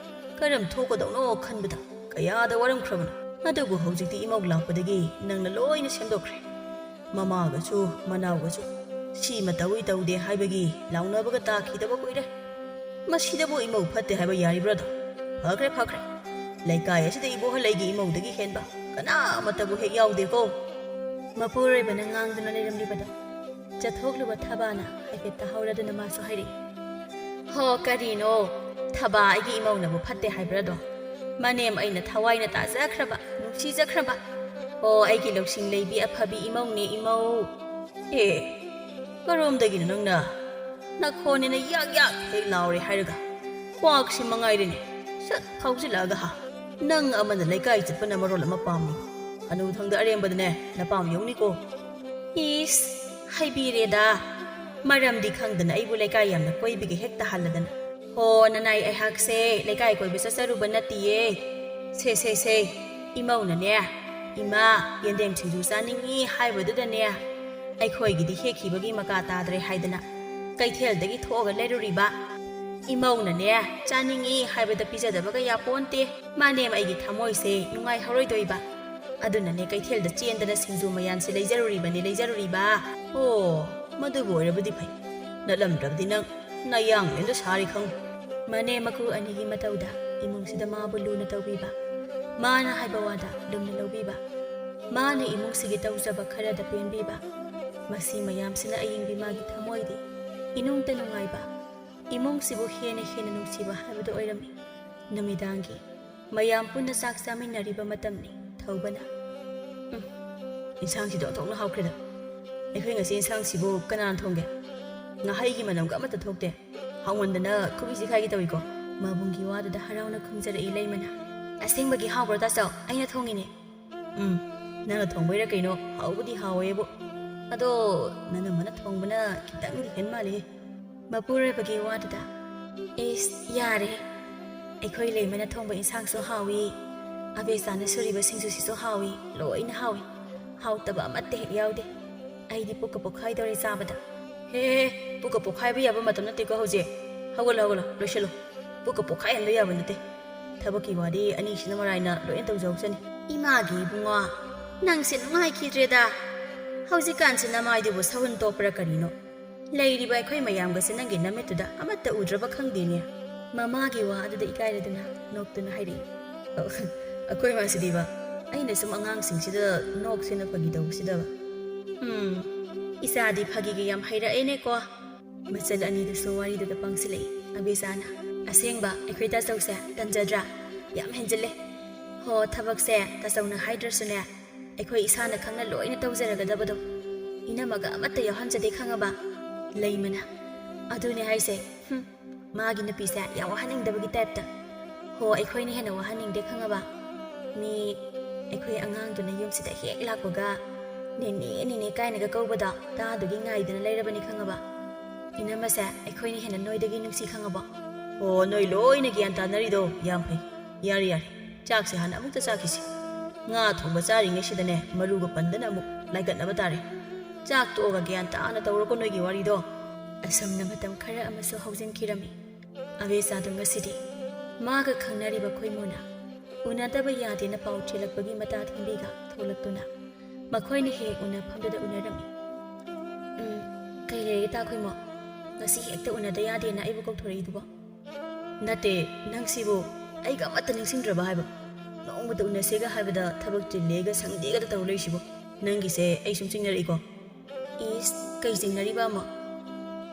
ꯀꯔꯝ ꯊꯣꯛꯀꯗꯧꯅꯣ ꯈꯟꯕꯗ ꯀꯌꯥꯗ ꯋꯥꯔꯝꯈ꯭ꯔꯕꯅꯣ ꯑꯗꯨꯕꯨ ꯍꯧꯖꯤꯛꯇꯤ ꯏꯃꯧ ꯂꯥꯛꯄꯗꯒꯤ ꯅꯪꯅ ꯂꯣꯏꯅ ꯁꯦꯝꯗꯣꯛꯈ꯭ꯔꯦ ꯃꯃꯥꯒꯁꯨ ꯃꯅꯥꯎꯒꯁꯨ ꯁꯤꯃ ꯇꯧꯏ ꯇꯧꯗꯦ ꯍꯥꯏꯕꯒꯤ ꯂꯥꯎꯅꯕꯒ ꯇꯥꯈꯤꯗꯕ ꯀꯨꯏꯔꯦ ꯃꯁꯤꯗꯕꯨ ꯏꯃꯧ ꯐꯠꯇꯦ ꯍꯥꯏꯕ ꯌꯥꯔꯤꯕ꯭ꯔꯥꯗꯣ ꯐꯈ꯭ꯔꯦ ꯐꯈ꯭ꯔꯦ ꯂꯩꯀꯥꯏ ꯑꯁꯤꯗ ꯏꯕꯣꯍꯜꯂꯩꯒꯤ ꯏꯃꯧꯗꯒꯤ ꯍꯦꯟꯕ ꯀꯅꯥꯃꯠꯇꯕꯨ ꯍꯦꯛ ꯌꯥꯎꯗꯦꯀꯣ ꯃꯄꯨꯔꯣꯏꯕꯅ ꯉꯥꯡꯗꯨꯅ ꯂꯩꯔꯝꯂꯤꯕꯗꯣ ꯆꯠꯊꯣꯛꯂꯨꯕ ꯊꯕꯥꯅ ꯍꯥꯏꯐꯦꯠ ꯇꯥꯍꯧꯔꯗꯨꯅ ꯃꯥꯁꯨ ꯍꯥꯏꯔꯛꯏ ꯍꯣ ꯀꯔꯤꯅꯣ ꯊꯕꯥ ꯑꯩꯒꯤ ꯏꯃꯧꯅꯕꯨ ꯐꯠꯇꯦ ꯍꯥꯏꯕ꯭ꯔꯥꯗꯣ ꯃꯅꯦꯝ ꯑꯩꯅ ꯊꯋꯥꯏꯅ ꯇꯥꯖꯈ꯭ꯔꯕ ꯅꯨꯡꯁꯤꯖꯈ꯭ꯔꯕ ꯑꯣ ꯑꯩꯒꯤ ꯂꯧꯁꯤꯡ ꯂꯩꯕꯤ ꯑꯐꯕꯤ ꯏꯃꯧꯅꯦ ꯏꯃꯧ ꯑꯦ ꯀꯔꯣꯝꯗꯒꯤꯅꯣ ꯅꯪꯅ ꯅꯈꯣꯟꯅꯤꯅ ꯌꯥꯛ ꯌꯥꯛ ꯍꯦꯛ ꯂꯥꯎꯔꯦ ꯍꯥꯏꯔꯒ ꯀ꯭ꯋꯥꯛꯁꯤ ꯃꯉꯥꯏꯔꯦꯅꯦ ꯁꯠ ꯐꯥꯎꯖꯤꯜꯂꯛꯑꯒ ꯅꯪ ꯑꯃꯅ ꯂꯩꯀꯥꯏ ꯆꯠꯄꯅ ꯃꯔꯣꯜ ꯑꯃ ꯄꯥꯝꯃꯤ ꯍꯅꯨꯊꯪꯗ ꯑꯔꯦꯝꯕꯗꯅꯦ ꯅꯄꯥꯝ ꯌꯧꯅꯤꯀꯣ ꯏꯁ ꯍꯩꯕꯤꯔꯦꯗ ꯃꯔꯝꯗꯤ ꯈꯪꯗꯅ ꯑꯩꯕꯨ ꯂꯩꯀꯥꯏ ꯌꯥꯝꯅ ꯀꯣꯏꯕꯒꯤ ꯍꯦꯛꯇ ꯍꯜꯂꯗꯅ ꯍꯣ ꯅꯅꯥꯏ ꯑꯩꯍꯥꯛꯁꯦ ꯂꯩꯀꯥꯏ ꯀꯣꯏꯕ ꯆꯠꯆꯔꯨꯕ ꯅꯠꯇꯤꯌꯦ ꯁꯦ ꯏꯃꯧꯅꯅꯦ ꯏꯃꯥ ꯌꯦꯟꯗꯦꯝ ꯁꯤꯡꯖꯨ ꯆꯥꯅꯤꯡꯉꯤ ꯍꯥꯏꯕꯗꯨꯗꯅꯦ ꯑꯩꯈꯣꯏꯒꯤꯗꯤ ꯍꯦꯛꯈꯤꯕꯒꯤ ꯃꯀꯥ ꯇꯥꯗ꯭ꯔꯦ ꯍꯥꯏꯗꯅ ꯀꯩꯊꯦꯜꯗꯒꯤ ꯊꯣꯛꯑꯒ ꯂꯩꯔꯨꯔꯤꯕ ꯏꯃꯧꯅꯅꯦ ꯆꯥꯅꯤꯡꯉꯤ ꯍꯥꯏꯕꯗ ꯄꯤꯖꯗꯕꯒ ꯌꯥꯄꯣꯟꯇꯦ ꯃꯥꯅꯦꯝ ꯑꯩꯒꯤ ꯊꯃꯣꯏꯁꯦ ꯅꯨꯡꯉꯥꯏꯍꯧꯔꯣꯏꯗꯣꯏꯕ ꯑꯗꯨꯅꯅꯦ ꯀꯩꯊꯦꯜꯗ ꯆꯦꯟꯗꯅ ꯁꯤꯡꯖꯨ ꯃꯌꯥꯟꯁꯦ ꯂꯩꯖꯔꯨꯔꯤꯕ ꯑꯣ ꯃꯗꯨꯕꯨ ꯑꯣꯏꯔꯕꯗꯤ ꯐꯩ ꯅꯠꯂꯝꯗ꯭ꯔꯕꯗꯤ ꯅꯪ ꯅꯌꯥꯡꯂꯦꯟꯗ ꯁꯥꯔꯤ ꯈꯪꯉꯨ ꯃꯅꯦ ꯃꯀꯨ ꯑꯅꯤꯒꯤ ꯃꯇꯧꯗ ꯏꯃꯨꯡꯁꯤꯗ ꯃꯥꯕꯨ ꯂꯨꯅ ꯇꯧꯕꯤꯕ ꯃꯥꯅ ꯍꯥꯏꯕ ꯋꯥꯗ ꯂꯨꯝꯅ ꯂꯧꯕꯤꯕ ꯃꯥꯅ ꯏꯃꯨꯡꯁꯤꯒꯤ ꯇꯧꯖꯕ ꯈꯔꯗ ꯄꯦꯟꯕꯤꯕ ꯃꯁꯤ ꯃꯌꯥꯝꯁꯤꯅ ꯑꯌꯤꯡꯕꯤ ꯃꯥꯒꯤ ꯊꯃꯣꯏꯗꯤ ꯏꯅꯨꯡꯇ ꯅꯨꯡꯉꯥꯏꯕ ꯏꯃꯨꯡꯁꯤꯕꯨ ꯍꯦꯟꯅ ꯅꯨꯡꯁꯤꯕ ꯍꯥꯏꯕꯗꯨ ꯑꯣꯏꯔꯝꯃꯤ ꯅꯨꯃꯤꯗꯥꯡꯒꯤ ꯃꯌꯥꯝ ꯄꯨꯟꯅ ꯆꯥꯛ ꯆꯥꯃꯤꯟꯅꯔꯤꯕ ꯃꯇꯝꯅꯤ ꯊꯧꯕꯅ ꯏꯟꯁꯥꯡꯁꯤꯗꯣ ꯑꯣꯟꯊꯣꯛꯅ ꯍꯥꯎꯈ꯭ꯔꯦꯗ ꯑꯩꯈꯣꯏ ꯉꯁꯤ ꯏꯟꯁꯥꯡꯁꯤꯕꯨ ꯀꯅꯥꯅ ꯊꯣꯡꯒꯦ ꯉꯥꯍꯩꯒꯤ ꯃꯅꯝꯒ ꯑꯃꯠꯇ ꯊꯣꯛꯇꯦ ꯍꯥꯎꯃꯟꯗꯅ ꯈꯨꯕꯤ ꯆꯤꯈꯥꯏꯒꯤ ꯇꯧꯏꯀꯣ ꯃꯕꯨꯡꯒꯤ ꯋꯥꯗꯨꯗ ꯍꯔꯥꯎꯅ ꯈꯨꯝꯖꯔꯛꯏ ꯂꯩꯃꯅ ꯑꯁꯦꯡꯕꯒꯤ ꯍꯥꯎꯕ꯭ꯔꯣ ꯇꯥꯆꯧ ꯑꯩꯅ ꯊꯣꯡꯉꯤꯅꯦ ꯅꯪꯅ ꯊꯣꯡꯕꯩꯔꯥ ꯀꯩꯅꯣ ꯍꯥꯎꯕꯨꯗꯤ ꯍꯥꯎꯋꯦꯕꯨ ꯑꯗꯣ ꯅꯅꯝꯃꯅ ꯊꯣꯡꯕꯅ ꯈꯤꯇꯪꯗꯤ ꯍꯦꯟ ꯃꯥꯜꯂꯤꯍꯦ ꯃꯄꯨꯔꯣꯏꯕꯒꯤ ꯋꯥꯗꯨꯗ ꯏꯁ ꯌꯥꯔꯦ ꯑꯩꯈꯣꯏ ꯂꯩꯃꯅ ꯊꯣꯡꯕ ꯏꯟꯁꯥꯡꯁꯨ ꯍꯥꯎꯏ ꯑꯕꯦꯆꯥꯅ ꯁꯨꯔꯤꯕ ꯁꯤꯡꯖꯨꯁꯤꯁꯨ ꯍꯥꯎꯏ ꯂꯣꯏꯅ ꯍꯥꯎꯏ ꯍꯥꯎꯇꯕ ꯑꯃꯠꯇ ꯍꯦꯛ ꯌꯥꯎꯗꯦ ꯑꯩꯗꯤ ꯄꯨꯛꯀ ꯄꯣꯛꯈꯥꯏꯗꯧꯔꯦ ꯆꯥꯕꯗ ꯍꯦ ꯄꯨꯛꯀ ꯄꯣꯛꯈꯥꯏꯕ ꯌꯥꯕ ꯃꯇꯝ ꯅꯠꯇꯦꯀꯣ ꯍꯧꯖꯤꯛ ꯍꯧꯒꯠꯂꯣ ꯂꯣꯏꯁꯤꯜꯂꯣ ꯄꯨꯛꯀ ꯄꯣꯛꯈꯥꯏꯍꯟꯕ ꯌꯥꯕ ꯅꯠꯇꯦ ꯊꯕꯛꯀꯤ ꯋꯥꯗꯤ ꯑꯅꯤꯁꯤꯅ ꯃꯔꯥꯏꯅ ꯂꯣꯏꯅ ꯇꯧꯖꯍꯧꯁꯅꯤ ꯏꯃꯥꯒꯤ ꯏꯕꯨꯡꯉꯣ ꯅꯪꯁꯦ ꯅꯨꯡꯉꯥꯏꯈꯤꯗ꯭ꯔꯦꯗ ꯍꯧꯖꯤꯛꯀꯥꯟꯁꯤ ꯅꯃꯥꯏꯗꯨꯕꯨ ꯁꯍꯨꯟ ꯇꯣꯛꯄ꯭ꯔꯥ ꯀꯔꯤꯅꯣ ꯂꯩꯔꯤꯕ ꯑꯩꯈꯣꯏ ꯃꯌꯥꯝꯒꯁꯦ ꯅꯪꯒꯤ ꯅꯃꯤꯠꯇꯨꯗ ꯑꯃꯠꯇ ꯎꯗ꯭ꯔꯕ ꯈꯪꯗꯦꯅꯦ ꯃꯃꯥꯒꯤ ꯋꯥ ꯑꯗꯨꯗ ꯏꯀꯥꯏꯔꯗꯨꯅ ꯅꯣꯛꯇꯨꯅ ꯍꯥꯏꯔꯛꯏ ꯑꯩꯈꯣꯏ ꯃꯥꯁꯤꯗꯤꯕ ꯑꯩꯅ ꯁꯨꯝ ꯑꯉꯥꯡꯁꯤꯡꯁꯤꯗ ꯅꯣꯛꯁꯦꯅ ꯐꯥꯒꯤ ꯇꯧꯕꯁꯤꯗꯕ ꯏꯆꯥꯗꯤ ꯐꯥꯒꯤꯒ ꯌꯥꯝ ꯍꯩꯔꯛꯑꯦꯅꯦꯀꯣ ꯃꯆꯜ ꯑꯅꯤꯗꯨꯁꯨ ꯋꯥꯔꯤꯗꯨꯗ ꯄꯪꯁꯤꯜꯂꯛꯏ ꯑꯕꯦꯆꯥꯅ ꯑꯁꯦꯡꯕ ꯑꯩꯈꯣꯏ ꯇꯥꯆꯧꯁꯦ ꯇꯟꯖꯗ꯭ꯔꯥ ꯌꯥꯝ ꯍꯦꯟꯖꯤꯜꯂꯦ ꯍꯣ ꯊꯕꯛꯁꯦ ꯇꯥꯆꯧꯅ ꯍꯥꯏꯗ꯭ꯔꯁꯨꯅꯦ ꯑꯩꯈꯣꯏ ꯏꯁꯥꯅ ꯈꯪꯅ ꯂꯣꯏꯅ ꯇꯧꯖꯔꯒꯗꯕꯗꯣ ꯏꯅꯝꯃꯒ ꯑꯃꯠꯇ ꯌꯥꯎꯍꯟꯖꯗꯦ ꯈꯪꯉꯕ ꯂꯩꯃꯅ ꯑꯗꯨꯅꯦ ꯍꯥꯏꯁꯦ ꯃꯥꯒꯤ ꯅꯨꯄꯤꯁꯦ ꯌꯥꯝ ꯋꯥꯍꯟꯅꯤꯡꯗꯕꯒꯤ ꯇꯥꯏꯞꯇ ꯍꯣ ꯑꯩꯈꯣꯏꯅ ꯍꯦꯟꯅ ꯋꯥꯍꯟꯅꯤꯡꯗꯦ ꯈꯪꯉꯕ ꯃꯤ ꯑꯩꯈꯣꯏ ꯑꯉꯥꯡꯗꯨꯅ ꯌꯨꯝꯁꯤꯗ ꯍꯦꯛ ꯂꯥꯛꯄꯒ ꯅꯦꯅꯦ ꯀꯥꯏꯅꯒ ꯀꯧꯕꯗꯣ ꯇꯥꯗꯨꯒꯤ ꯉꯥꯏꯗꯅ ꯂꯩꯔꯕꯅꯤ ꯈꯪꯉꯕ ꯏꯅꯝꯃꯁꯦ ꯑꯩꯈꯣꯏꯅ ꯍꯦꯟꯅ ꯅꯣꯏꯗꯒꯤ ꯅꯨꯡꯁꯤ ꯈꯪꯉꯕꯣ ꯑꯣ ꯅꯣꯏ ꯂꯣꯏꯅ ꯒ꯭ꯌꯥꯟ ꯇꯥꯅꯔꯤꯗꯣ ꯌꯥꯝ ꯐꯩ ꯌꯥꯔꯦ ꯌꯥꯔꯦ ꯆꯥꯛꯁꯦ ꯍꯥꯟꯅ ꯑꯃꯨꯛꯇ ꯆꯥꯈꯤꯁꯤ ꯉꯥ ꯊꯣꯡꯕ ꯆꯥꯔꯤꯉꯩꯁꯤꯗꯅꯦ ꯃꯔꯨꯒ ꯄꯟꯗꯅ ꯑꯃꯨꯛ ꯂꯥꯏꯀꯠꯅꯕ ꯇꯥꯔꯦ ꯆꯥꯛ ꯇꯣꯛꯑꯒ ꯒ꯭ꯌꯥꯟ ꯇꯥꯅ ꯇꯧꯔꯣꯀꯣ ꯅꯣꯏꯒꯤ ꯋꯥꯔꯤꯗꯣ ꯑꯁꯨꯝꯅ ꯃꯇꯝ ꯈꯔ ꯑꯃꯁꯨ ꯍꯧꯖꯤꯟꯈꯤꯔꯝꯃꯤ ꯑꯕꯦꯆꯥꯗꯣ ꯉꯁꯤꯗꯤ ꯃꯥꯒ ꯈꯪꯅꯔꯤꯕ ꯈꯣꯏꯃꯨꯅ ꯎꯅꯗꯕ ꯌꯥꯗꯦꯅ ꯄꯥꯎ ꯆꯦꯜꯂꯛꯄꯒꯤ ꯃꯇꯥ ꯊꯦꯡꯕꯤꯒ ꯊꯣꯛꯂꯛꯇꯨꯅ ꯃꯈꯣꯏꯅ ꯍꯦꯛ ꯎꯅꯐꯝꯗꯨꯗ ꯎꯅꯔꯝꯃꯤ ꯀꯩ ꯂꯩꯔꯦ ꯇꯥ ꯈꯣꯏꯃꯣ ꯉꯁꯤ ꯍꯦꯛꯇ ꯎꯅꯗ ꯌꯥꯗꯦꯅ ꯑꯩꯕꯨ ꯀꯧꯊꯣꯔꯛꯏꯗꯨꯕꯣ ꯅꯠꯇꯦ ꯅꯪꯁꯤꯕꯨ ꯑꯩꯒ ꯑꯃꯠꯇ ꯅꯤꯡꯁꯤꯡꯗ꯭ꯔꯕ ꯍꯥꯏꯕ ꯅꯣꯡꯃꯇ ꯎꯅꯁꯦꯒ ꯍꯥꯏꯕꯗ ꯊꯕꯛ ꯆꯤꯜꯂꯦꯒ ꯁꯪꯗꯦꯒꯗ ꯇꯧ ꯂꯩꯁꯤꯕꯣ ꯅꯪꯒꯤꯁꯦ ꯑꯩ ꯁꯨꯝ ꯆꯤꯡꯅꯔꯛꯏꯀꯣ ꯏꯁ ꯀꯩ ꯆꯤꯡꯅꯔꯤꯕ ꯑꯃ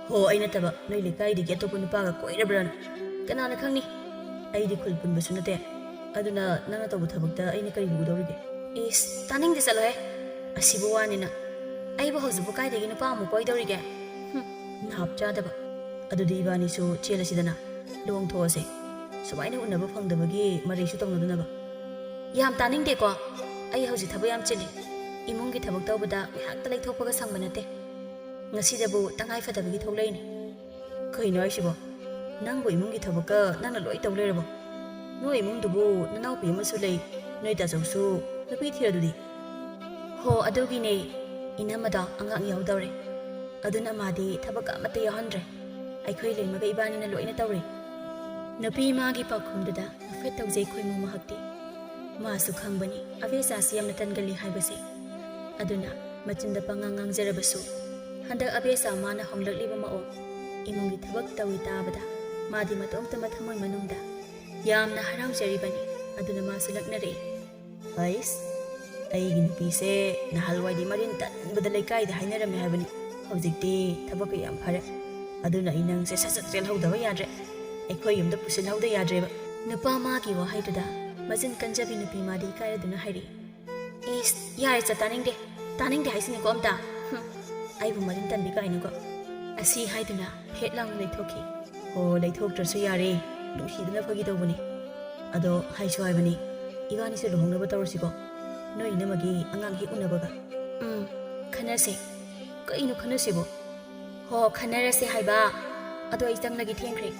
ꯍꯣ ꯑꯩ ꯅꯠꯇꯕ ꯅꯣꯏ ꯂꯩꯀꯥꯏꯗꯒꯤ ꯑꯇꯣꯞꯄ ꯅꯨꯄꯥꯒ ꯀꯣꯏꯔꯕ꯭ꯔꯥꯅ ꯀꯅꯥꯅ ꯈꯪꯅꯤ ꯑꯩꯗꯤ ꯈꯨꯜ ꯄꯨꯟꯕꯁꯨ ꯅꯠꯇꯦ ꯑꯗꯨꯅ ꯅꯪꯅ ꯇꯧꯕ ꯊꯕꯛꯇ ꯑꯩꯅ ꯀꯔꯤ ꯎꯗꯧꯔꯤꯒꯦ ꯏꯁ ꯇꯥꯅꯤꯡꯗꯦ ꯆꯠꯂꯣꯍꯦ ꯑꯁꯤꯕꯨ ꯋꯥꯅꯤꯅ ꯑꯩꯕꯨ ꯍꯧꯖꯤꯛꯄꯨ ꯀꯥꯏꯗꯒꯤ ꯅꯨꯄꯥ ꯑꯃꯨꯛ ꯀꯣꯏꯗꯧꯔꯤꯒꯦ ꯅꯥꯞ ꯆꯥꯗꯕ ꯑꯗꯨꯗꯤ ꯏꯕꯥꯅꯤꯁꯨ ꯆꯦꯜꯂꯁꯤꯗꯅ ꯂꯨꯍꯣꯡꯊꯣꯛꯑꯁꯦ ꯁꯨꯃꯥꯏꯅ ꯎꯅꯕ ꯐꯪꯗꯕꯒꯤ ꯃꯔꯩꯁꯨ ꯇꯧꯅꯗꯅꯕ ꯌꯥꯝ ꯇꯥꯅꯤꯡꯗꯦꯀꯣ ꯑꯩ ꯍꯧꯖꯤꯛ ꯊꯕꯛ ꯌꯥꯝ ꯆꯤꯜꯂꯤ ꯏꯃꯨꯡꯒꯤ ꯊꯕꯛ ꯇꯧꯕꯗ ꯉꯥꯏꯍꯥꯛꯇ ꯂꯩꯊꯣꯛꯄꯒ ꯁꯪꯕ ꯅꯠꯇꯦ ꯉꯁꯤꯗꯕꯨ ꯇꯉꯥꯏ ꯐꯗꯕꯒꯤ ꯊꯣꯛꯂꯛꯏꯅꯤ ꯀꯩꯅꯣ ꯍꯥꯏꯁꯤꯕꯣ ꯅꯪꯕꯨ ꯏꯃꯨꯡꯒꯤ ꯊꯕꯛꯀ ꯅꯪꯅ ꯂꯣꯏ ꯇꯧ ꯂꯩꯔꯕꯣ ꯅꯣꯏ ꯏꯃꯨꯡꯗꯨꯕꯨ ꯅꯅꯥꯎꯄꯤ ꯑꯃꯁꯨ ꯂꯩ ꯅꯣꯏ ꯇꯥꯆꯧꯁꯨ ꯅꯨꯄꯤ ꯊꯤꯔꯗꯨꯗꯤ ꯍꯣ ꯑꯗꯨꯒꯤꯅꯦ ꯏꯅꯝꯃꯗꯣ ꯑꯉꯥꯡ ꯌꯥꯎꯗꯧꯔꯦ ꯑꯗꯨꯅ ꯃꯥꯗꯤ ꯊꯕꯛ ꯑꯃꯠꯇ ꯌꯥꯎꯍꯟꯗ꯭ꯔꯦ ꯑꯩꯈꯣꯏ ꯂꯩꯃꯒ ꯏꯕꯥꯅꯤꯅ ꯂꯣꯏꯅ ꯇꯧꯔꯦ ꯅꯨꯄꯤ ꯃꯥꯒꯤ ꯄꯥꯎꯈꯨꯝꯗꯨꯗ ꯍꯥꯏꯐꯦꯠ ꯇꯧꯖꯩ ꯈꯣꯏꯃꯨ ꯃꯍꯥꯛꯇꯤ ꯃꯥꯁꯨ ꯈꯪꯕꯅꯤ ꯑꯕꯦꯆꯥꯁꯤ ꯌꯥꯝꯅ ꯇꯟꯒꯜꯂꯤ ꯍꯥꯏꯕꯁꯦ ꯑꯗꯨꯅ ꯃꯆꯤꯟꯗ ꯄꯉꯥꯡ ꯉꯥꯡꯖꯔꯕꯁꯨ ꯍꯟꯗꯛ ꯑꯕꯦꯆꯥ ꯃꯥꯅ ꯍꯣꯡꯂꯛꯂꯤꯕ ꯃꯑꯣꯡ ꯏꯃꯨꯡꯒꯤ ꯊꯕꯛ ꯇꯧꯏ ꯇꯥꯕꯗ ꯃꯥꯗꯤ ꯃꯇꯣꯝꯇ ꯊꯃꯣꯏ ꯃꯅꯨꯡꯗ ꯌꯥꯝꯅ ꯍꯔꯥꯎꯖꯔꯤꯕꯅꯤ ꯑꯗꯨꯅ ꯃꯥꯁꯨ ꯂꯛꯅꯔꯛꯏ ꯑꯩꯁ ꯑꯩꯒꯤ ꯅꯨꯄꯤꯁꯦ ꯅꯍꯥꯟꯋꯥꯏꯗꯤ ꯃꯔꯤꯟ ꯇꯟꯕꯗ ꯂꯩꯀꯥꯏꯗ ꯍꯥꯏꯅꯔꯝꯃꯦ ꯍꯥꯏꯕꯅꯤ ꯍꯧꯖꯤꯛꯇꯤ ꯊꯕꯛꯀ ꯌꯥꯝ ꯐꯔꯦ ꯑꯗꯨꯅ ꯑꯩ ꯅꯪꯁꯦ ꯁꯠ ꯁꯠ ꯆꯦꯜꯍꯧꯗꯕ ꯌꯥꯗ꯭ꯔꯦ ꯑꯩꯈꯣꯏ ꯌꯨꯝꯗ ꯄꯨꯁꯤꯜꯍꯧꯗ ꯌꯥꯗ꯭ꯔꯦꯕ ꯅꯨꯄꯥ ꯃꯥꯒꯤ ꯋꯥꯍꯩꯗꯨꯗ ꯃꯆꯤꯟ ꯀꯟꯖꯕꯤ ꯅꯨꯄꯤ ꯃꯥꯗꯤ ꯏꯀꯥꯏꯔꯗꯨꯅ ꯍꯥꯏꯔꯛꯏ ꯏꯁ ꯌꯥꯔꯦ ꯆꯠ ꯇꯥꯅꯤꯡꯗꯦ ꯍꯥꯏꯁꯤꯅꯤꯀꯣ ꯑꯝꯇ ꯑꯩꯕꯨ ꯃꯔꯤꯟ ꯇꯟꯕꯤ ꯀꯥꯏꯅꯀꯣ ꯑꯁꯤ ꯍꯥꯏꯗꯨꯅ ꯐꯦꯠ ꯂꯥꯎꯅ ꯂꯩꯊꯣꯛꯈꯤ ꯍꯣ ꯂꯩꯊꯣꯛꯇ꯭ꯔꯁꯨ ꯌꯥꯔꯦ ꯅꯨꯡꯁꯤꯗꯅ ꯐꯒꯤ ꯇꯧꯕꯅꯤ ꯑꯗꯣ ꯍꯥꯏꯁꯨ ꯍꯥꯏꯕꯅꯤ ꯏꯕꯥꯅꯤꯁꯦ ꯂꯨꯍꯣꯡꯅꯕ ꯇꯧꯔꯁꯤꯀꯣ ꯅꯣꯏ ꯏꯅꯝꯃꯒꯤ ꯑꯉꯥꯡ ꯍꯦꯛ ꯎꯅꯕꯒ ꯈꯟꯅꯁꯦ ꯀꯩꯅꯣ ꯈꯟꯅꯁꯤꯕꯣ ꯍꯣ ꯈꯟꯅꯔꯁꯦ ꯍꯥꯏꯕ ꯑꯗꯣ ꯑꯩ ꯆꯪꯂꯒꯦ ꯊꯦꯡꯈ꯭ꯔꯦ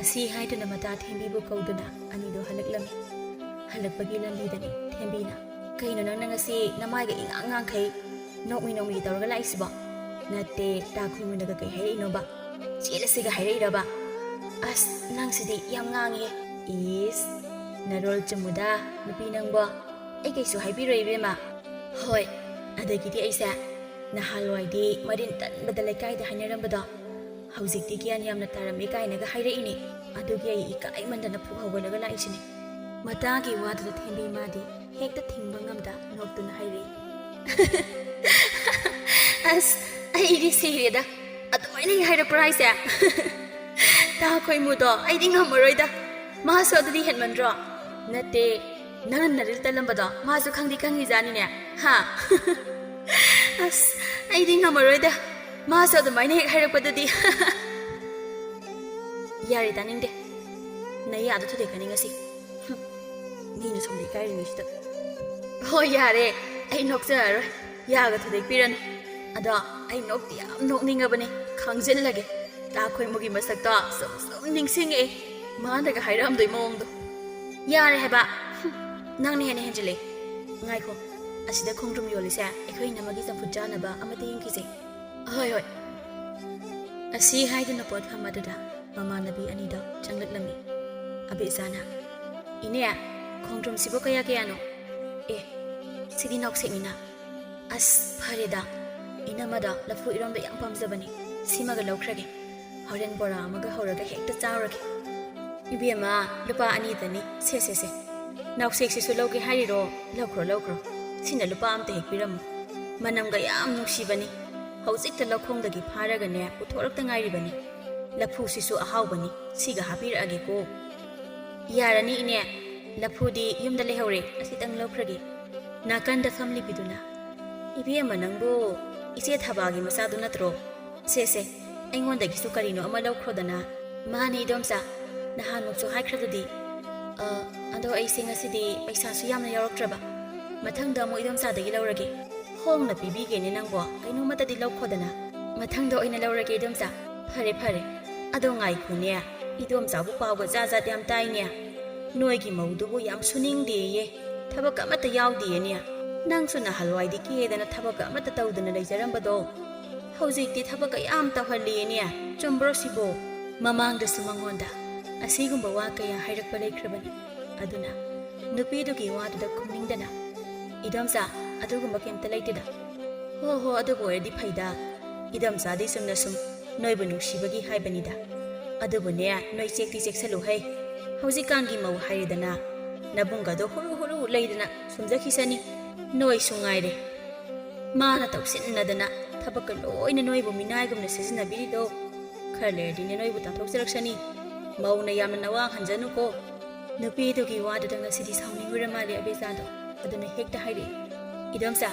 ꯑꯁꯤ ꯍꯥꯏꯗꯨꯅ ꯃꯇꯥ ꯊꯦꯡꯕꯤꯕꯨ ꯀꯧꯗꯨꯅ ꯑꯅꯤꯗꯣ ꯍꯜꯂꯛꯂꯝꯃꯤ ꯍꯜꯂꯛꯄꯒꯤ ꯂꯝꯕꯤꯗꯅꯤ ꯊꯦꯡꯕꯤꯅ ꯀꯩꯅꯣ ꯅꯪꯅ ꯉꯁꯤ ꯅꯃꯥꯏꯒ ꯏꯉꯥꯡ ꯉꯥꯡꯈꯩ ꯅꯣꯛꯃꯤ ꯇꯧꯔꯒ ꯂꯥꯛꯏꯁꯤꯕꯣ ꯅꯠꯇꯦ ꯇꯥ ꯈꯣꯏꯃꯨꯅꯒ ꯀꯩ ꯍꯥꯏꯔꯛꯏꯅꯣꯕ ꯆꯦꯜꯂꯁꯤꯒ ꯍꯥꯏꯔꯛꯏꯔꯕ ꯑꯁ ꯅꯪꯁꯤꯗꯤ ꯌꯥꯝ ꯉꯥꯡꯉꯤꯌꯦ ꯏꯁ ꯅꯔꯣꯜ ꯆꯨꯝꯃꯨꯗ ꯅꯨꯄꯤ ꯅꯪꯕꯣ ꯑꯩ ꯀꯩꯁꯨ ꯍꯥꯏꯕꯤꯔꯣꯏ ꯏꯕꯦꯝꯃ ꯍꯣꯏ ꯑꯗꯒꯤꯗꯤ ꯑꯩꯁꯦ ꯅꯍꯥꯟꯋꯥꯏꯗꯤ ꯃꯔꯤꯟ ꯇꯟꯕꯗ ꯂꯩꯀꯥꯏꯗ ꯍꯥꯏꯅꯔꯝꯕꯗꯣ ꯍꯧꯖꯤꯛꯇꯤ ꯒ꯭ꯌꯥꯟ ꯌꯥꯝꯅ ꯇꯥꯔꯝꯃꯦ ꯀꯥꯏꯅꯒ ꯍꯥꯏꯔꯛꯏꯅꯦ ꯑꯗꯨꯒꯤ ꯑꯩ ꯏꯀꯥꯏꯃꯟꯗꯅ ꯐꯨꯛ ꯍꯧꯒꯠꯂꯒ ꯂꯥꯛꯏꯁꯤꯅꯦ ꯃꯇꯥꯒꯤ ꯋꯥꯗꯨꯗ ꯊꯦꯝꯕꯤ ꯃꯥꯗꯤ ꯍꯦꯛꯇ ꯊꯤꯡꯕ ꯉꯝꯗ ꯅꯣꯛꯇꯨꯅ ꯍꯥꯏꯔꯛꯏ ꯑꯁ ꯑꯩꯗꯤ ꯁꯤꯔꯦꯗ ꯑꯗꯨꯃꯥꯏꯅ ꯍꯥꯏꯔꯛꯄ꯭ꯔꯥ ꯍꯥꯏꯁꯦ ꯇꯥ ꯈꯣꯏꯃꯨꯗꯣ ꯑꯩꯗꯤ ꯉꯝꯃꯔꯣꯏꯗ ꯃꯥꯁꯨ ꯑꯗꯨꯗꯤ ꯍꯦꯟꯃꯟꯗ꯭ꯔꯣ ꯅꯠꯇꯦ ꯅꯪꯅ ꯅꯔꯤꯜ ꯇꯜꯂꯝꯕꯗꯣ ꯃꯥꯁꯨ ꯈꯪꯉꯤꯖꯥꯅꯤꯅꯦ ꯍꯥ ꯑꯁ ꯑꯩꯗꯤ ꯉꯝꯃꯔꯣꯏꯗ ꯃꯥꯁꯨ ꯑꯗꯨꯃꯥꯏꯅ ꯍꯦꯛ ꯍꯥꯏꯔꯛꯄꯗꯨꯗꯤ ꯌꯥꯔꯦ ꯇꯥꯅꯤꯡꯗꯦ ꯅꯌꯥꯗ ꯊꯨꯗꯦꯛꯀꯅꯤ ꯉꯁꯤ ꯃꯤꯅ ꯁꯣꯝꯗ ꯏꯀꯥꯏꯔꯤꯉꯩꯁꯤꯗ ꯍꯣꯏ ꯌꯥꯔꯦ ꯑꯩ ꯅꯣꯛꯆꯔꯔꯣꯏ ꯌꯥꯒ ꯊꯨꯗꯦꯛꯄꯤꯔꯅꯨ ꯑꯗꯣ ꯑꯩ ꯅꯣꯛꯇꯤ ꯌꯥꯝ ꯅꯣꯛꯅꯤꯡꯉꯕꯅꯤ ꯈꯪꯖꯤꯜꯂꯒꯦ ꯇꯥ ꯈꯣꯏꯃꯨꯒꯤ ꯃꯁꯛꯇꯣ ꯁꯨꯝ ꯅꯤꯡꯁꯤꯡꯉꯛꯑꯦ ꯃꯥꯅꯒ ꯍꯥꯏꯔꯛꯑꯝꯗꯣꯏ ꯃꯑꯣꯡꯗꯣ ꯌꯥꯔꯦ ꯍꯥꯏꯕ ꯅꯪꯅ ꯍꯦꯟꯅ ꯍꯦꯟꯖꯤꯜꯂꯦ ꯉꯥꯏꯈꯣ ꯑꯁꯤꯗ ꯈꯣꯡꯗ꯭ꯔꯨꯝ ꯌꯣꯜꯂꯤꯁꯦ ꯑꯩꯈꯣꯏ ꯅꯃꯒꯤ ꯆꯝꯐꯨꯠ ꯆꯥꯅꯕ ꯑꯃꯇ ꯌꯦꯡꯈꯤꯁꯦ ꯍꯣꯏ ꯑꯁꯤ ꯍꯥꯏꯗꯨꯅ ꯄꯣꯠꯐꯝ ꯑꯗꯨꯗ ꯃꯃꯥꯟꯅꯕꯤ ꯑꯅꯤꯗꯣ ꯆꯪꯂꯛꯂꯝꯃꯤ ꯑꯕꯦꯆꯥꯅ ꯏꯅꯦ ꯈꯣꯡꯗ꯭ꯔꯨꯝꯁꯤꯕꯨ ꯀꯌꯥꯅꯣ ꯑꯦ ꯁꯤꯗꯤ ꯅꯥꯎꯁꯦꯛꯅꯤꯅ ꯑꯁ ꯐꯔꯦꯗ ꯏꯅꯝꯃꯗꯣ ꯂꯐꯨ ꯏꯔꯣꯝꯕ ꯌꯥꯝ ꯄꯥꯝꯖꯕꯅꯤ ꯁꯤꯃꯒ ꯂꯧꯈ꯭ꯔꯒꯦ ꯍꯣꯔꯦꯟ ꯕꯣꯔꯥ ꯑꯃꯒ ꯍꯧꯔꯒ ꯍꯦꯛꯇ ꯆꯥꯎꯔꯒꯦ ꯏꯕꯦꯝꯃ ꯂꯨꯄꯥ 2ꯗꯅꯤ ꯁꯦ ꯅꯥꯎꯁꯦꯛꯁꯤꯁꯨ ꯂꯧꯒꯦ ꯍꯥꯏꯔꯤꯔꯣ ꯂꯧꯈ꯭ꯔꯣ ꯁꯤꯅ ꯂꯨꯄꯥ ꯑꯃꯇ ꯍꯦꯛ ꯄꯤꯔꯝꯃꯨ ꯃꯅꯝꯒ ꯌꯥꯝ ꯅꯨꯡꯁꯤꯕꯅꯤ ꯍꯧꯖꯤꯛꯇ ꯂꯧꯈꯣꯡꯗꯒꯤ ꯐꯥꯔꯒꯅꯦ ꯄꯨꯊꯣꯔꯛꯇ ꯉꯥꯏꯔꯤꯕꯅꯤ ꯂꯐꯨꯁꯤꯁꯨ ꯑꯍꯥꯎꯕꯅꯤ ꯁꯤꯒ ꯍꯥꯞꯄꯤꯔꯛꯑꯒꯦꯀꯣ ꯌꯥꯔꯅꯤ ꯏꯅꯦ ꯂꯐꯨꯗꯤ ꯌꯨꯝꯗ ꯂꯩꯍꯧꯔꯦ ꯑꯁꯤꯇꯪ ꯂꯧꯈ꯭ꯔꯒꯦ ꯅꯥꯀꯟꯗ ꯐꯝꯂꯤꯕꯤꯗꯨꯅ ꯏꯕꯦꯝꯃ ꯅꯪꯕꯨ ꯏꯆꯦ ꯊꯕꯥꯒꯤ ꯃꯆꯥꯗꯨ ꯅꯠꯇ꯭ꯔꯣ ꯁꯦ ꯑꯩꯉꯣꯟꯗꯒꯤꯁꯨ ꯀꯔꯤꯅꯣ ꯑꯃ ꯂꯧꯈ꯭ꯔꯣꯗꯅ ꯃꯥꯅꯤ ꯏꯗꯣꯝꯆꯥ ꯅꯍꯥꯟꯃꯨꯛꯁꯨ ꯍꯥꯏꯈ꯭ꯔꯗꯨꯗꯤ ꯑꯗꯣ ꯑꯩꯁꯦ ꯉꯁꯤꯗꯤ ꯄꯩꯁꯥꯁꯨ ꯌꯥꯝꯅ ꯌꯥꯎꯔꯛꯇ꯭ꯔꯕ ꯃꯊꯪꯗ ꯑꯃꯨꯛ ꯏꯗꯣꯝꯆꯥꯗꯒꯤ ꯂꯧꯔꯒꯦ ꯍꯣꯡꯅ ꯄꯤꯕꯤꯒꯦꯅꯦ ꯅꯪꯕꯣ ꯀꯩꯅꯣꯃꯇꯗꯤ ꯂꯧꯈꯣꯗꯅ ꯃꯊꯪꯗ ꯑꯣꯏꯅ ꯂꯧꯔꯒꯦ ꯏꯗꯣꯝꯆꯥ ꯐꯔꯦ ꯑꯗꯣ ꯉꯥꯏꯈꯣꯅꯦ ꯏꯗꯣꯝꯆꯥꯕꯨ ꯄꯥꯎꯒ ꯖꯥꯠ ꯌꯥꯝ ꯇꯥꯏꯅꯦ. ꯅꯣꯏꯒꯤ ꯃꯧꯗꯨꯕꯨ ꯌꯥꯝ ꯁꯨꯅꯤꯡꯗꯦꯌꯦ. ꯊꯕꯛ ꯑꯃꯠꯇ ꯌꯥꯎꯗꯦꯌꯦꯅꯦ. ꯅꯪꯁꯨ ꯅꯍꯥꯟꯋꯥꯏꯗꯤ ꯀꯦꯗꯅ ꯊꯕꯛ ꯑꯃꯠꯇ ꯇꯧꯗꯅ ꯂꯩꯖꯔꯝꯕꯗꯣ ꯍꯧꯖꯤꯛꯇꯤ ꯊꯕꯛ ꯌꯥꯝ ꯇꯧꯍꯜꯂꯤꯌꯦꯅꯦ. ꯆꯨꯝꯕ꯭ꯔꯣ ꯁꯤꯕꯣ? ꯃꯃꯥꯡꯗꯁꯨ ꯃꯉꯣꯟꯗ ꯑꯁꯤꯒꯨꯝꯕ ꯋꯥ ꯀꯌꯥ ꯍꯥꯏꯔꯛꯄ ꯂꯩꯈ꯭ꯔꯕꯅꯤ. ꯑꯗꯨꯅ ꯅꯨꯄꯤꯗꯨꯒꯤ ꯋꯥꯗꯨꯗ ꯈꯨꯝꯅꯤꯡꯗꯅ, ꯏꯗꯣꯝꯆꯥ ꯑꯗꯨꯒꯨꯝꯕ ꯀꯩꯝꯇ ꯂꯩꯇꯦꯗ. ꯍꯣ ꯑꯗꯨꯕꯨ ꯑꯣꯏꯔꯗꯤ ꯐꯩꯗ. ꯏꯗꯣꯝꯆꯥꯗꯤ ꯆꯨꯝꯅ ꯁꯨꯝ ꯅꯣꯏꯕꯨ ꯅꯨꯡꯁꯤꯕꯒꯤ ꯍꯥꯏꯕꯅꯤꯗ. ꯑꯗꯨꯕꯨꯅꯦ ꯅꯣꯏ ꯆꯦꯛꯇꯤ ꯆꯦꯛꯁꯜꯂꯨꯍꯩ. ꯍꯧꯖꯤꯛꯀꯥꯟꯒꯤ ꯃꯧ ꯍꯥꯏꯔꯦꯗꯅ ꯅꯕꯨꯡꯒꯗꯣ ꯍꯨꯔꯨ ꯂꯩꯗꯅ ꯁꯨꯝꯖꯈꯤꯁꯅꯤ. ꯅꯣꯏꯁꯨ ꯉꯥꯏꯔꯦ. ꯃꯥꯅ ꯇꯧꯁꯤꯟꯅꯗꯅ ꯊꯕꯛꯀ ꯂꯣꯏꯅ ꯅꯣꯏꯕꯨ ꯃꯤꯅꯥꯏꯒꯨꯝꯅ ꯁꯤꯖꯤꯟꯅꯕꯤꯔꯤꯗꯣ. ꯈꯔ ꯂꯩꯔꯗꯤꯅꯦ ꯅꯣꯏꯕꯨ ꯇꯥꯟꯊꯣꯛꯆꯔꯛꯁꯅꯤ. ꯃꯧꯅ ꯌꯥꯝꯅ ꯅꯋꯥ ꯍꯟꯖꯅꯨꯀꯣ. ꯅꯨꯄꯤꯗꯨꯒꯤ ꯋꯥꯗꯨꯗ ꯉꯁꯤꯗꯤ ꯁꯥꯎꯅꯤꯡꯉꯨꯔ ꯃꯥꯜꯂꯦ ꯑꯕꯦꯆꯥꯗꯣ. ꯑꯗꯨꯅ ꯍꯦꯛꯇ ꯍꯥꯏꯔꯛꯏ, ꯏꯗꯣꯝꯆꯥ,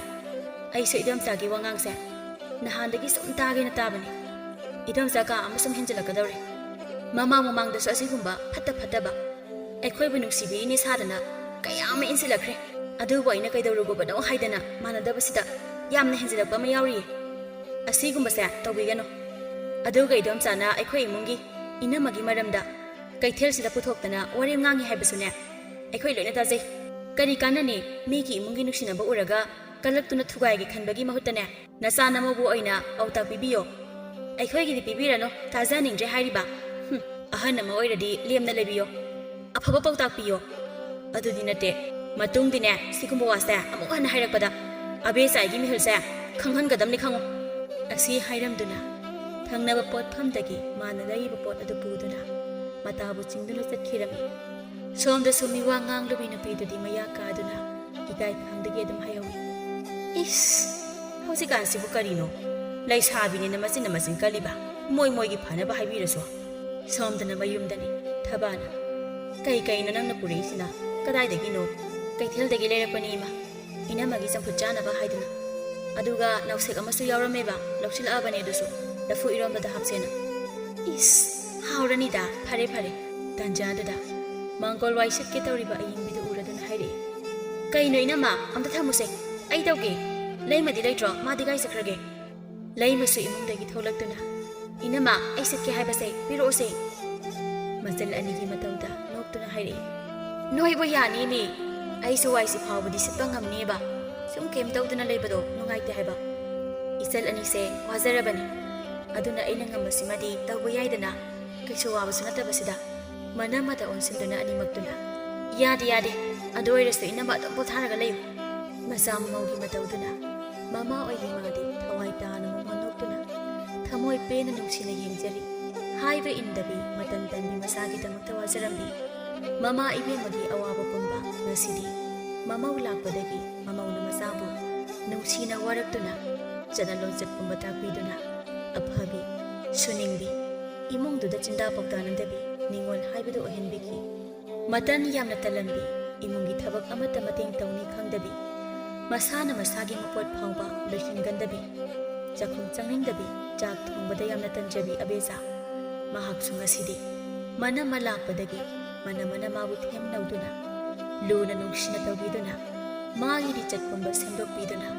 ꯑꯩꯁꯨ ꯏꯗꯣꯝꯆꯥꯒꯤ ꯋꯥꯉꯥꯡꯁꯦ ꯅꯍꯥꯟꯗꯒꯤ ꯁꯨꯝ ꯇꯥꯒꯦꯅ ꯇꯥꯕꯅꯤ. ꯏꯗꯣꯝꯆꯥ ꯀꯥ ꯑꯃ ꯁꯨꯝ ꯍꯦꯟꯖꯜꯂꯛꯀꯗꯧꯔꯦ. ꯃꯃꯥꯡꯗꯁꯨ ꯑꯁꯤꯒꯨꯝꯕ ꯐꯠꯇꯕ ꯑꯩꯈꯣꯏꯕꯨ ꯅꯨꯡꯁꯤꯕꯤꯅꯤ ꯁꯥꯗꯅ ꯀꯌꯥ ꯑꯃ ꯏꯟꯁꯤꯜꯂꯛꯈ꯭ꯔꯦ. ꯑꯗꯨꯕꯨ ꯑꯩꯅ ꯀꯩꯗꯧꯔꯨꯒꯕꯅꯣ ꯍꯥꯏꯗꯅ ꯃꯥꯟꯅꯗꯕꯁꯤꯗ ꯌꯥꯝꯅ ꯍꯦꯟꯖꯤꯜꯂꯛꯄ ꯑꯃ ꯌꯥꯎꯔꯤꯌꯦ. ꯑꯁꯤꯒꯨꯝꯕꯁꯦ ꯇꯧꯕꯤꯒꯅꯨ. ꯑꯗꯨꯒ ꯏꯗꯣꯝꯆꯥꯅ ꯑꯩꯈꯣꯏ ꯏꯃꯨꯡꯒꯤ ꯏꯅꯝꯃꯒꯤ ꯃꯔꯝꯗ ꯀꯩꯊꯦꯜꯁꯤꯗ ꯄꯨꯊꯣꯛꯇꯅ ꯋꯥꯔꯦꯝ ꯉꯥꯡꯉꯤ ꯍꯥꯏꯕꯁꯨꯅꯦ ꯑꯩꯈꯣꯏ ꯂꯣꯏꯅ ꯇꯥꯖꯩ. ꯀꯔꯤ ꯀꯥꯟꯅꯅꯤ ꯃꯤꯒꯤ ꯏꯃꯨꯡꯒꯤ ꯅꯨꯡꯁꯤꯅꯕ ꯎꯔꯒ ꯀꯜꯂꯛꯇꯨꯅ ꯊꯨꯒꯥꯏꯒꯦ ꯈꯟꯕꯒꯤ ꯃꯍꯨꯠꯇꯅꯦ ꯅꯆꯥ ꯅꯃꯧꯕꯨ ꯑꯣꯏꯅ ꯄꯥꯎꯇꯥꯛ ꯄꯤꯕꯤꯌꯣ. ꯑꯩꯈꯣꯏꯒꯤꯗꯤ ꯄꯤꯕꯤꯔꯅꯨ, ꯇꯥꯖꯅꯤꯡꯗ꯭ꯔꯦ ꯍꯥꯏꯔꯤꯕ. ꯑꯍꯟ ꯑꯃ ꯑꯣꯏꯔꯗꯤ ꯂꯦꯝꯅ ꯂꯩꯕꯤꯌꯣ. ꯑꯐꯕ ꯄꯥꯎꯇꯥꯛ ꯄꯤꯌꯣ. ꯑꯗꯨꯗꯤ ꯅꯠꯇꯦ, ꯃꯇꯨꯡꯗꯤꯅꯦ ꯁꯤꯒꯨꯝꯕ ꯋꯥꯁꯦ ꯑꯃꯨꯛ ꯍꯟꯅ ꯍꯥꯏꯔꯛꯄꯗ ꯑꯕꯦꯆꯥꯏꯒꯤ ꯃꯤꯍꯨꯜꯁꯦ ꯈꯪꯍꯟꯒꯗꯕꯅꯤ ꯈꯪꯉꯨ. ꯑꯁꯤ ꯍꯥꯏꯔꯝꯗꯨꯅ ꯊꯪꯅꯕ ꯄꯣꯠꯐꯝꯗꯒꯤ ꯃꯥꯅ ꯂꯩꯔꯤꯕ ꯄꯣꯠ ꯑꯗꯨ ꯄꯨꯗꯨꯅ ꯃꯇꯥꯕꯨ ꯆꯤꯡꯗꯨꯅ ꯆꯠꯈꯤꯔꯝꯃꯤ. ꯁꯣꯝꯗꯁꯨ ꯃꯤꯋꯥ ꯉꯥꯡꯂꯨꯕꯤ ꯅꯨꯄꯤꯗꯨꯗꯤ ꯃꯌꯥ ꯀꯥꯗꯨꯅ ꯏꯀꯥꯏ ꯈꯪꯗꯒꯤ ꯑꯗꯨꯝ ꯍꯥꯏꯍꯧꯏ, ꯏꯁ ꯍꯧꯖꯤꯛꯀꯥꯟꯁꯤꯕꯨ ꯀꯔꯤꯅꯣ? ꯂꯩꯁꯥꯕꯤꯅꯤꯅ ꯃꯆꯤꯟ ꯀꯜꯂꯤꯕ. ꯃꯣꯏꯒꯤ ꯐꯅꯕ ꯍꯥꯏꯕꯤꯔꯁꯨ. ꯁꯣꯝꯗꯅ ꯃꯌꯨꯝꯗꯅꯤ ꯊꯕꯥꯅ, ꯀꯩꯅꯣ ꯅꯪꯅ ꯄꯨꯔꯛꯏꯁꯤꯅ? ꯀꯗꯥꯏꯗꯒꯤꯅꯣ? ꯀꯩꯊꯦꯜꯗꯒꯤ ꯂꯩꯔꯛꯄꯅꯤ ꯏꯃꯥ, ꯏꯅꯝꯃꯒꯤ ꯆꯝꯐꯨꯠ ꯆꯥꯅꯕ ꯍꯥꯏꯗꯨꯅ. ꯑꯗꯨꯒ ꯅꯥꯎꯁꯦꯛ ꯑꯃꯁꯨ ꯌꯥꯎꯔꯝꯃꯦꯕ, ꯂꯧꯁꯤꯜꯂꯛꯑꯕꯅꯦ ꯑꯗꯨꯁꯨ ꯂꯐꯨ ꯏꯔꯣꯝꯕꯗ ꯍꯥꯞꯁꯦꯅ. ꯏꯁ ꯍꯥꯎꯔꯅꯤꯗ. ꯐꯔꯦ. ꯇꯥꯟꯖꯥꯗꯨꯗ ꯃꯥꯡꯒꯣꯜ ꯋꯥꯏ ꯁꯤꯠꯀꯦ ꯇꯧꯔꯤꯕ ꯑꯌꯤꯡꯕꯤꯗꯨ ꯎꯔꯗꯨꯅ ꯍꯥꯏꯔꯛꯏ, ꯀꯩꯅꯣ ꯏꯅꯝꯃ, ꯑꯝꯇ ꯊꯝꯃꯨꯁꯦ, ꯑꯩ ꯇꯧꯒꯦ. ꯂꯩꯃꯗꯤ ꯂꯩꯇ꯭ꯔꯣ? ꯃꯥꯗꯤ ꯀꯥꯏ ꯆꯠꯈ꯭ꯔꯒꯦ? ꯂꯩꯃꯁꯨ ꯏꯃꯨꯡꯗꯒꯤ ꯊꯣꯛꯂꯛꯇꯨꯅ, ꯏꯅꯝꯃ ꯑꯩ ꯁꯤꯠꯀꯦ ꯍꯥꯏꯕꯁꯦ ꯄꯤꯔꯛꯑꯣꯁꯦ. ꯃꯆꯜ ꯑꯅꯤꯒꯤ ꯃꯇꯧꯗ ꯅꯣꯛꯇꯨꯅ ꯍꯥꯏꯔꯛꯏ, ꯅꯣꯏꯕꯨ ꯌꯥꯅꯤꯃꯤ. ꯑꯩꯁꯨ ꯋꯥꯏꯁꯤ ꯐꯥꯎꯕꯗꯤ ꯁꯤꯠꯄ ꯉꯝꯅꯦꯕ. ꯁꯨꯝ ꯀꯩꯝ ꯇꯧꯗꯨꯅ ꯂꯩꯕꯗꯣ ꯅꯨꯡꯉꯥꯏꯇꯦ ꯍꯥꯏꯕ. ꯏꯆꯜ ꯑꯅꯤꯁꯦ ꯋꯥꯖꯔꯕꯅꯤ. ꯑꯗꯨꯅ ꯑꯩꯅ ꯉꯝꯕꯁꯤꯃꯗꯤ ꯇꯧꯕ ꯌꯥꯏꯗꯅ. ꯀꯩꯁꯨ ꯋꯥꯕꯁꯨ ꯅꯠꯇꯕꯁꯤꯗ. ꯃꯅꯝꯃꯗ ꯑꯣꯟꯁꯤꯟꯗꯨꯅ ꯑꯅꯤꯃꯛꯇꯨꯅ, ꯌꯥꯗꯦ. ꯑꯗꯨ ꯑꯣꯏꯔꯁꯨ ꯏꯅꯝꯃ ꯑꯗꯨꯝ ꯄꯣꯊꯥꯔꯒ ꯂꯩꯌꯨ. ꯃꯆꯥ ꯃꯃꯧꯒꯤ ꯃꯇꯧꯗꯨꯅ ꯃꯃꯥ ꯑꯣꯏꯕꯤ ꯃꯥꯗꯤ ꯊꯋꯥꯏ ꯇꯥꯅ ꯃꯃꯥ ꯅꯣꯛꯇꯨꯅ ꯊꯃꯣꯏ ꯄꯦꯟꯅ ꯅꯨꯡꯁꯤꯅ ꯌꯦꯡꯖꯔꯤ. ꯍꯥꯏꯕ ꯏꯟꯗꯕꯤ ꯃꯇꯟ ꯇꯟꯕꯤ ꯃꯆꯥꯒꯤꯗꯃꯛꯇ ꯋꯥꯖꯔꯝꯕꯤ ꯃꯃꯥ ꯏꯕꯦꯝꯃꯒꯤ ꯑꯋꯥꯕ ꯄꯨꯝꯕ ꯉꯁꯤꯗꯤ ꯃꯃꯧ ꯂꯥꯛꯄꯗꯒꯤ ꯃꯃꯧꯅ ꯃꯆꯥꯕꯨ ꯅꯨꯡꯁꯤꯅ ꯋꯥꯔꯛꯇꯨꯅ ꯆꯠꯅ ꯂꯣꯟꯆꯠ ꯄꯨꯝꯕ ꯇꯥꯛꯄꯤꯗꯨꯅ ꯑꯐꯕꯤ, ꯁꯨꯅꯤꯡꯕꯤ, ꯏꯃꯨꯡꯗꯨꯗ ꯆꯤꯟꯗꯥ ꯄꯥꯎꯗꯥꯅꯗꯕꯤ ꯅꯤꯉꯣꯜ ꯍꯥꯏꯕꯗꯨ ꯑꯣꯏꯍꯟꯕꯤꯈꯤ. ꯃꯇꯟ ꯌꯥꯝꯅ ꯇꯜꯂꯝꯕꯤ, ꯏꯃꯨꯡꯒꯤ ꯊꯕꯛ ꯑꯃꯠꯇ ꯃꯇꯦꯡ ꯇꯧꯅꯤ ꯈꯪꯗꯕꯤ, ꯃꯁꯥꯅ ꯃꯁꯥꯒꯤ ꯃꯄꯣꯠ ꯐꯥꯎꯕ ꯂꯣꯏꯁꯤꯟꯒꯟꯗꯕꯤ, ꯆꯥꯛꯈꯨꯝ ꯆꯪꯅꯤꯡꯗꯕꯤ, ꯆꯥꯛ ꯊꯣꯡꯕꯗ ꯌꯥꯝꯅ ꯇꯟꯖꯕꯤ ꯑꯕꯦꯆꯥ, ꯃꯍꯥꯛꯁꯨ ꯉꯁꯤꯗꯤ ꯃꯅꯝꯃ ꯂꯥꯛꯄꯗꯒꯤ ꯃꯅꯝꯃꯅ ꯃꯥꯕꯨ ꯊꯦꯝꯅꯧꯗꯨꯅ ꯂꯨꯅ ꯅꯨꯡꯁꯤꯅ ꯇꯧꯕꯤꯗꯨꯅ ꯃꯥꯒꯤ ꯂꯤꯆꯠ ꯄꯨꯝꯕ ꯁꯦꯝꯗꯣꯛꯄꯤꯗꯨꯅ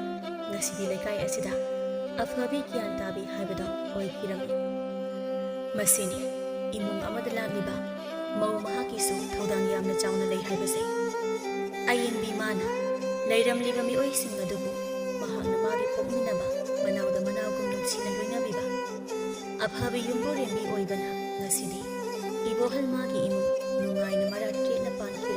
ꯉꯁꯤꯗꯤ ꯂꯩꯀꯥꯏ ꯑꯁꯤꯗ ꯑꯐꯕꯤ ꯒ꯭ꯌꯥꯟ ꯇꯥꯕꯤ ꯍꯥꯏꯕꯗꯣ ꯑꯣꯏꯈꯤꯔꯝꯃꯤ. ꯃꯁꯤꯅꯤ ꯏꯃꯨꯡ ꯑꯃꯗ ꯂꯥꯛꯂꯤꯕ ꯃꯧ ꯃꯍꯥꯛꯀꯤꯁꯨ ꯊꯧꯗꯥꯡ ꯌꯥꯝꯅ ꯆꯥꯎꯅ ꯂꯩ ꯍꯥꯏꯕꯁꯦ. ꯑꯌꯦꯡꯕꯤ ꯃꯥꯅ ꯂꯩꯔꯝꯂꯤꯕ ꯃꯤꯑꯣꯏꯁꯤꯡ ꯑꯗꯨꯕꯨ ꯃꯍꯥꯛꯅ ꯃꯥꯒꯤ ꯄꯣꯛꯃꯤꯟꯅꯕ ꯃꯅꯥꯎꯗ ꯃꯅꯥꯎꯒꯨꯝ ꯅꯨꯡꯁꯤꯅ ꯂꯣꯏꯅꯕꯤꯕ ꯑꯐꯕ ꯌꯨꯝꯕꯨꯔꯦꯝꯕꯤ ꯑꯣꯏꯕꯅ ꯉꯁꯤꯗꯤ ꯏꯕꯣꯍꯜ ꯃꯥꯒꯤ ꯏꯃꯨꯡ ꯅꯨꯡꯉꯥꯏꯅ ꯃꯔꯥ ꯆꯦꯠꯅ ꯄꯥꯟꯈꯤꯔꯝꯃꯤ.